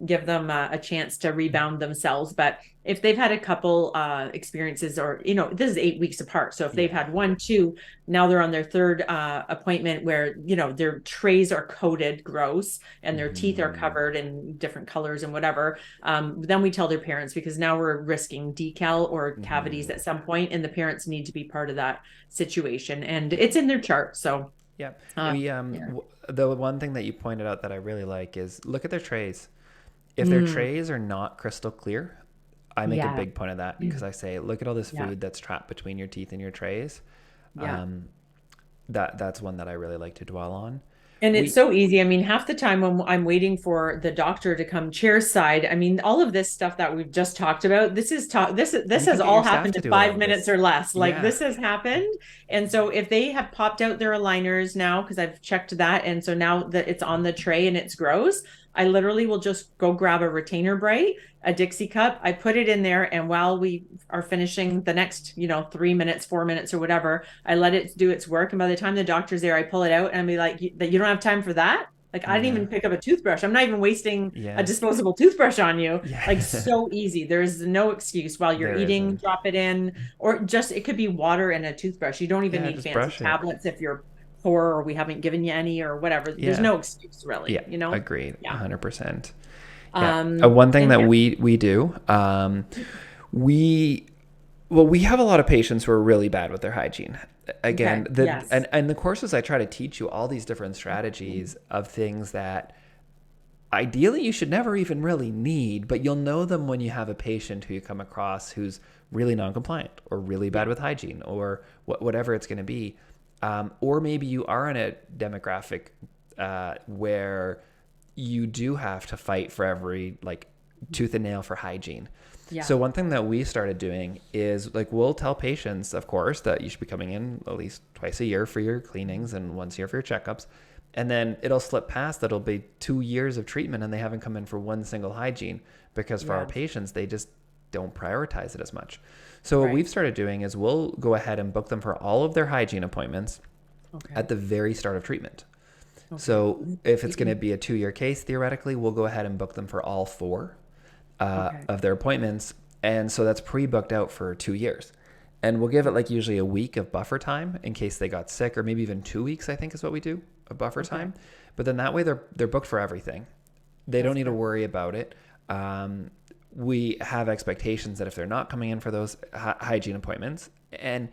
give them a chance to rebound themselves. But if they've had a couple experiences, or, this is 8 weeks apart. So if they've Yeah. had one, two, now they're on their third appointment where, their trays are coated gross and their teeth are Mm-hmm. covered in different colors and whatever. Then we tell their parents because now we're risking decal or cavities Mm-hmm. at some point, and the parents need to be part of that situation. And it's in their chart. So, Yeah. uh, yeah. The one thing that you pointed out that I really like is look at their trays. If their Mm, trays are not crystal clear, I make a yeah. big point of that because I say, look at all this Yeah. food that's trapped between your teeth and your trays. Yeah. Um, that's one that I really like to dwell on. And it's We so easy. I mean, half the time when I'm waiting for the doctor to come chair side, I mean, all of this stuff that we've just talked about, this you can has get all your staff happened to in do all five of minutes this. or less. Like Yeah. this has happened. And so if they have popped out their aligners now, because I've checked that, and so now that it's on the tray and it's gross, I literally will just go grab a retainer braid, a Dixie cup. I put it in there, and while we are finishing the next, 3 minutes, 4 minutes, or whatever, I let it do its work. And by the time the doctor's there, I pull it out and be like, "You don't have time for that? Like, I didn't Yeah. even pick up a toothbrush. I'm not even wasting a Yeah. disposable toothbrush on you." Like, Yeah. so easy. There's no excuse while you're There eating, isn't. drop it in, or just it could be water and a toothbrush. You don't even Yeah, need just fancy brush it. tablets if you're poor or we haven't given you any or whatever. There's Yeah. no excuse Yeah. really. Agreed. Yeah. 100%. Yeah. One thing And that yeah. we do, we we have a lot of patients who are really bad with their hygiene. Again, Okay. Yes. and the courses I try to teach you all these different strategies of things that ideally you should never even really need, but you'll know them when you have a patient who you come across who's really non-compliant or really bad Yeah. with hygiene or whatever it's going to be. Or maybe you are in a demographic where you do have to fight for every like tooth and nail for hygiene. Yeah. So one thing that we started doing is like we'll tell patients, of course, that you should be coming in at least twice a year for your cleanings and once a year for your checkups. And then it'll slip past that it'll be 2 years of treatment and they haven't come in for one single hygiene because for our Yeah. patients, they just don't prioritize it as much. So what Right. we've started doing is we'll go ahead and book them for all of their hygiene appointments Okay. at the very start of treatment. Okay. So if it's going to be a 2 year case, theoretically, we'll go ahead and book them for all four Okay. of their appointments. And so that's pre-booked out for 2 years. And we'll give it like usually a week of buffer time in case they got sick, or maybe even 2 weeks, I think is what we do, of buffer Okay. time. But then that way they're booked for everything. They don't That's need to perfect. worry about it. We have expectations that if they're not coming in for those hygiene appointments, and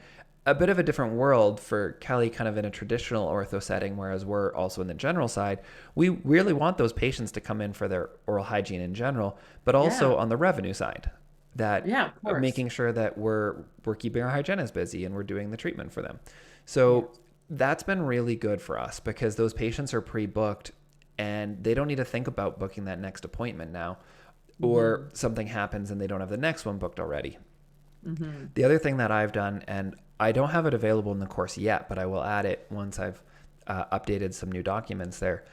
a bit of a different world for Kelly, kind of in a traditional ortho setting, whereas we're also in the general side, we really want those patients to come in for their oral hygiene in general, but Yeah. also on the revenue side, that Yeah, of course. making sure that we're keeping our hygienists busy and we're doing the treatment for them. Yeah. So that's been really good for us because those patients are pre-booked and they don't need to think about booking that next appointment now, or Hmm. something happens and they don't have the next one booked already. Mm-hmm. The other thing that I've done, and I don't have it available in the course yet, but I will add it once I've updated some new documents there.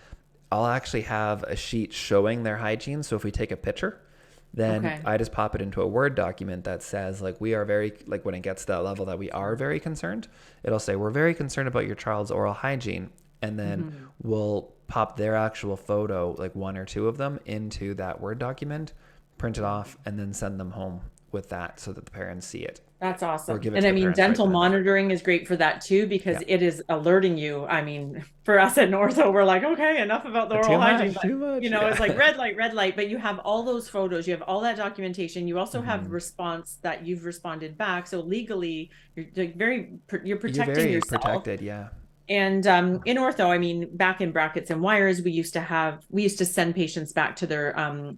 I'll actually have a sheet showing their hygiene. So if we take a picture, then Okay. I just pop it into a Word document that says, like, we are very, like, when it gets to that level that we are very concerned, it'll say, we're very concerned about your child's oral hygiene. And then Mm-hmm. we'll pop their actual photo, like one or two of them, into that Word document, print it off, and then send them home with that so that the parents see it, That's or awesome. give it And to I the mean, parents right dental then and there. monitoring is great for that too, Yeah. because it is alerting you. I mean, for us at Northo, we're like, okay, enough about the oral Too hygiene, much, but too much. it's like Yeah. red light, but you have all those photos, you have all that documentation. You also have Hmm. response that you've responded back. So legally, you're like you're You're protecting very yourself. protected. Yeah. And in ortho, I mean, back in brackets and wires, we used to send patients back to their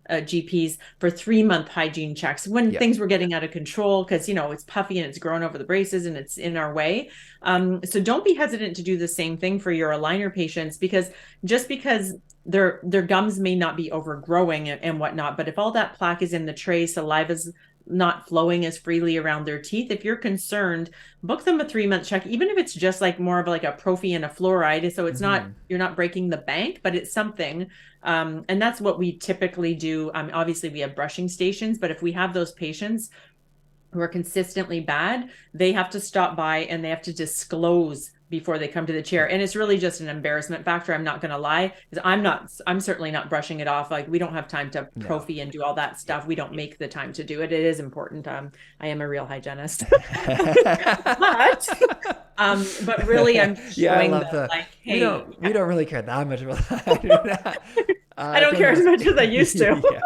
GPs for 3-month hygiene checks when Yep. things were getting out of control because, it's puffy and it's grown over the braces and it's in our way. So don't be hesitant to do the same thing for your aligner patients, because just because their gums may not be overgrowing and whatnot, but if all that plaque is in the tray, saliva's not flowing as freely around their teeth, if you're concerned, book them a 3-month check, even if it's just like more of like a prophy and a fluoride. So it's not, Hmm. you're not breaking the bank, but it's something. And that's what we typically do. Obviously, we have brushing stations, but if we have those patients who are consistently bad, they have to stop by and they have to disclose before they come to the chair. Yeah. And it's really just an embarrassment factor. I'm not going to lie, because I'm certainly not brushing it off. Like, we don't have time to No. prophy and do all that Yeah. stuff. We don't make the time to do it. It is important. I am a real hygienist. but but really I'm just Yeah, I showing love them the. like, We hey, don't we don't really care that much about that. I don't care as much as I used to. Yeah.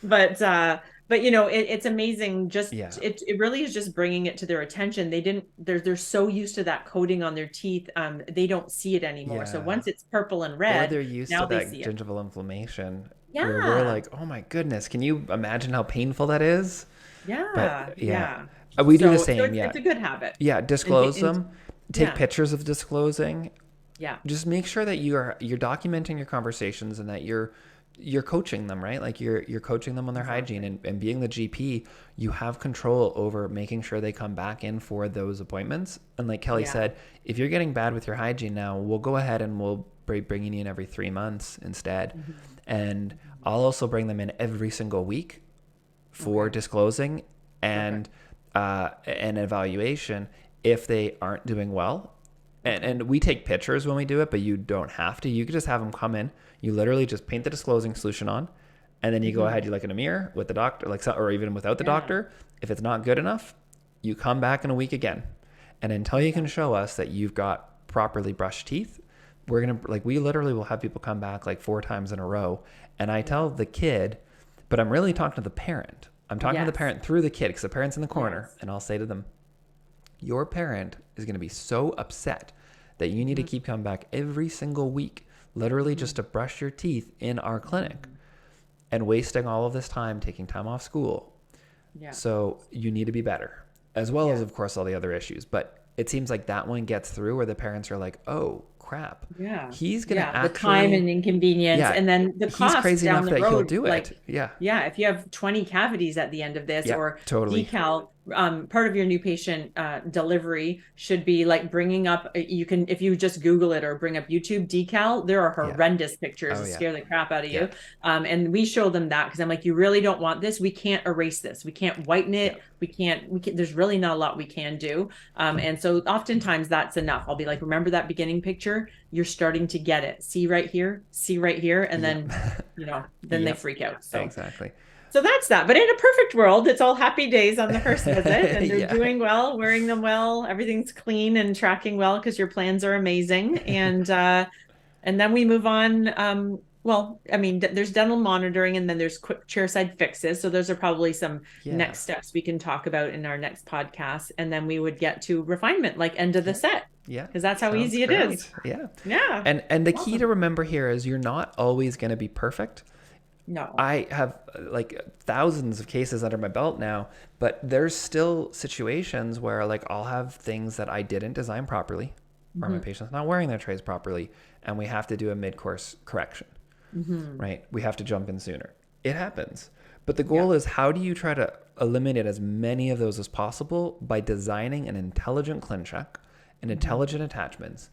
But it's amazing. Just Yeah. it really is just bringing it to their attention. They're so used to that coating on their teeth, they don't see it anymore. So Yeah. once it's purple and Or red, they're used now to they that see it. gingival inflammation where we're Yeah. like, oh my goodness, can you imagine how painful that is? Yeah. But yeah, Yeah. we do the So same. Yeah. it's a good habit. Yeah. Disclose And them. Take yeah. pictures of disclosing. Yeah. Just make sure that you're documenting your conversations and that you're coaching them, right? Like you're coaching them on their hygiene, Exactly. and being the GP, you have control over making sure they come back in for those appointments. And like Kelly Yeah. said, if you're getting bad with your hygiene now, we'll go ahead and we'll be bringing you in every 3 months instead. Mhm. And Mhm. I'll also bring them in every single week for Okay. disclosing and Perfect. an evaluation if they aren't doing well. And, Okay. and we take pictures when we do it, but you don't have to. You could just have them come in. You literally just paint the disclosing solution on, and then you go Mhm. ahead. You look in a mirror with the doctor, like, or even without the Yeah. doctor. If it's not good enough, you come back in a week again, and until you can show Exactly. us that you've got properly brushed teeth, we're gonna, like, we literally will have people come back like 4 times in a row. And I Yeah. tell the kid, but I'm really talking to the parent. I'm talking to the Yes. parent through the kid because the parent's in the corner, Yes. and I'll say to them, your parent is going to be so upset that you need to Mhm. keep coming back every single week, literally just Mhm. to brush your teeth in our clinic, Mhm. and wasting all of this time taking time off school. Yeah. So you need to be better, as well as, Yeah. of course, all the other issues. But it seems like that one gets through where the parents are like, oh, crap. Yeah. He's going to Yeah. The time actually, and inconvenience, yeah, and then the he's cost crazy down enough the that he'll road. do Like, it. Yeah. yeah, if you have 20 cavities at the end of this, Yeah, or totally. decal, part of your new patient delivery should be like bringing up, you can, if you just Google it or bring up YouTube decal, there are Yeah. horrendous pictures Oh, that yeah. scare the crap out of Yeah. you. And we show them that because I'm like, you really don't want this. We can't erase this. We can't whiten Yeah. it. There's really not a lot we can do. And so oftentimes that's enough. I'll be like, remember that beginning picture? You're starting to get it. See right here. And Yeah. then they Yep. freak out. Exactly. So that's that. But in a perfect world, it's all happy days on the first visit and they're Yeah. doing well, wearing them well, everything's clean and tracking well because your plans are amazing. And then we move on. Well, I mean, there's dental monitoring and then there's quick chairside fixes. So those are probably some Yeah. next steps we can talk about in our next podcast. And then we would get to refinement, like end of the Yeah. set, Yeah. because that's how Sounds easy it is. great. Yeah. Yeah. And the key to Awesome. remember here is you're not always going to be perfect. No. I have like thousands of cases under my belt now, but there's still situations where like I'll have things that I didn't design properly, or my Hmm. patient's not wearing their trays properly, and we have to do a mid-course correction, Hmm. right? We have to jump in sooner. It happens. But the Yeah. goal is, how do you try to eliminate as many of those as possible by designing an intelligent ClinCheck and Hmm. intelligent attachments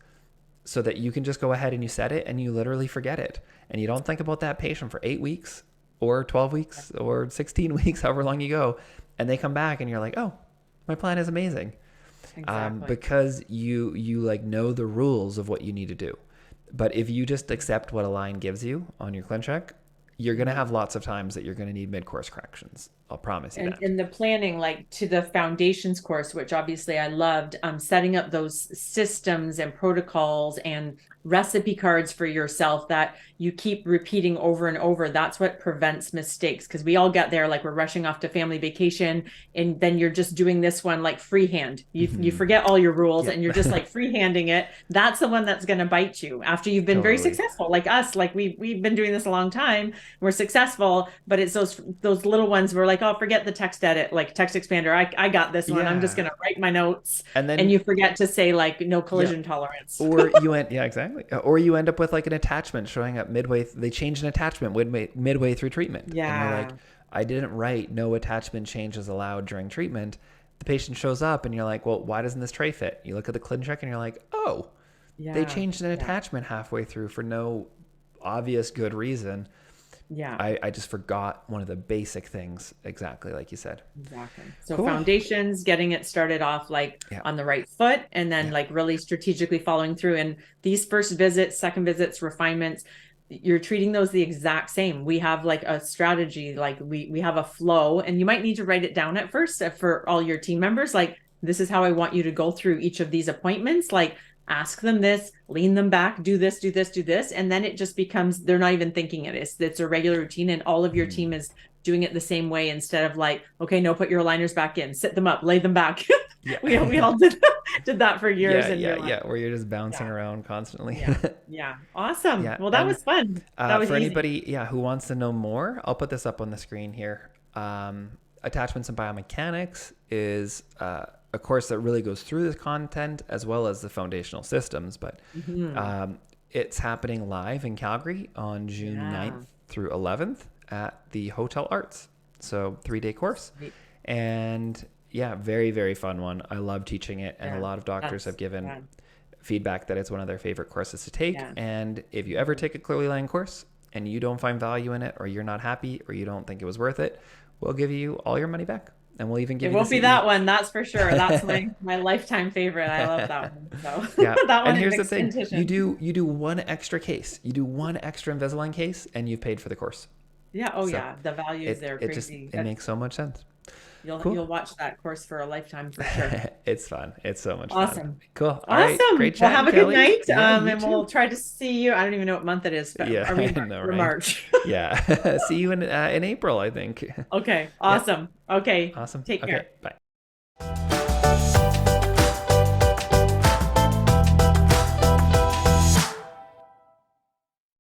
so that you can just go ahead and you set it and you literally forget it. And you don't think about that patient for 8 weeks or 12 weeks or 16 weeks, however long you go. And they come back and you're like, oh, my plan is amazing. Exactly. Because you like know the rules of what you need to do. But if you just accept what a line gives you on your ClinCheck, you're going to Yeah. have lots of times that you're going to need mid-course corrections. I'll promise you And that. in the planning, like to the foundations course, which obviously I loved, setting up those systems and protocols and recipe cards for yourself that you keep repeating over and over. That's what prevents mistakes, because we all get there like we're rushing off to family vacation, and then you're just doing this one like freehand. You Mm-hmm. forget all your rules and you're just Yep. like freehanding it. That's the one that's going to bite you after you've been very Totally. successful, like us. Like we've been doing this a long time, we're successful, but it's those little ones where like, oh, forget the text edit, like text expander. I got this one. I'm just Yeah. gonna write my notes, And and then, you forget to say like no yeah. collision tolerance. Or you end, yeah, exactly. Or you end up with like an attachment showing up midway. They changed an attachment midway through treatment. And you're like, Yeah, I didn't write no attachment changes allowed during treatment. The patient shows up and you're like, well, why doesn't this tray fit? You look at the ClinCheck and you're like, oh, they yeah, changed an yeah, attachment halfway through for no obvious good reason. yeah. I just forgot one of the basic things, exactly like you said. Exactly. So Cool. foundations, getting it started off like Yeah. on the right foot, and then Yeah. like really strategically following through. And these first visits, second visits, refinements, you're treating those the exact same. We have like a strategy, like we have a flow, and you might need to write it down at first for all your team members. Like, this is how I want you to go through each of these appointments. Like, ask them this, lean them back, do this, do this, do this. And then it just becomes, they're not even thinking it is. It's a regular routine, and all of your Mhm. team is doing it the same way, instead of like, okay, no, put your aligners back in, sit them up, lay them back. We Yeah. all did that for years, Yeah. and Yeah. you're like, Yeah. Where you're just bouncing yeah, around constantly. yeah, yeah. Awesome. Yeah. Well, that And was fun. That was for easy. anybody, yeah, who wants to know more, I'll put this up on the screen here. Attachments and Biomechanics is a course that really goes through the content as well as the foundational systems. But Hmm. it's happening live in Calgary on June Yeah. 9th through 11th at the Hotel Arts. So 3-day course. Sweet. And yeah, very, very fun one. I love teaching it. And a Yeah. lot of doctors have That's given fun. feedback that it's one of their favorite courses to take. Yeah. And if you ever Mhm. take a Clearly Line course and you don't find value in it, or you're not happy, or you don't think it was worth it, we'll give you all your money back. And we'll even It give you the won't be CE. that one, that's for sure. That's my lifetime favorite. I love that one. So Yeah. that And one in here's the thing. You extension. do you do one extra case. You do one extra Invisalign case and you've paid for the course. Yeah. Oh So yeah. The values there are it just crazy. it makes so much sense. Cool. You'll watch that course for a lifetime for sure. It's fun. It's so much fun. Awesome. Cool. All right. Awesome. Great Well, chatting, have a good Kelly. night. Yeah, you And we'll too. try to see you. I don't even know what month it is, but Yeah, are we I know, we're right? March? Yeah. See you in April, I think. Okay. Yeah. Awesome. Okay. Awesome. Take Okay. care. Bye.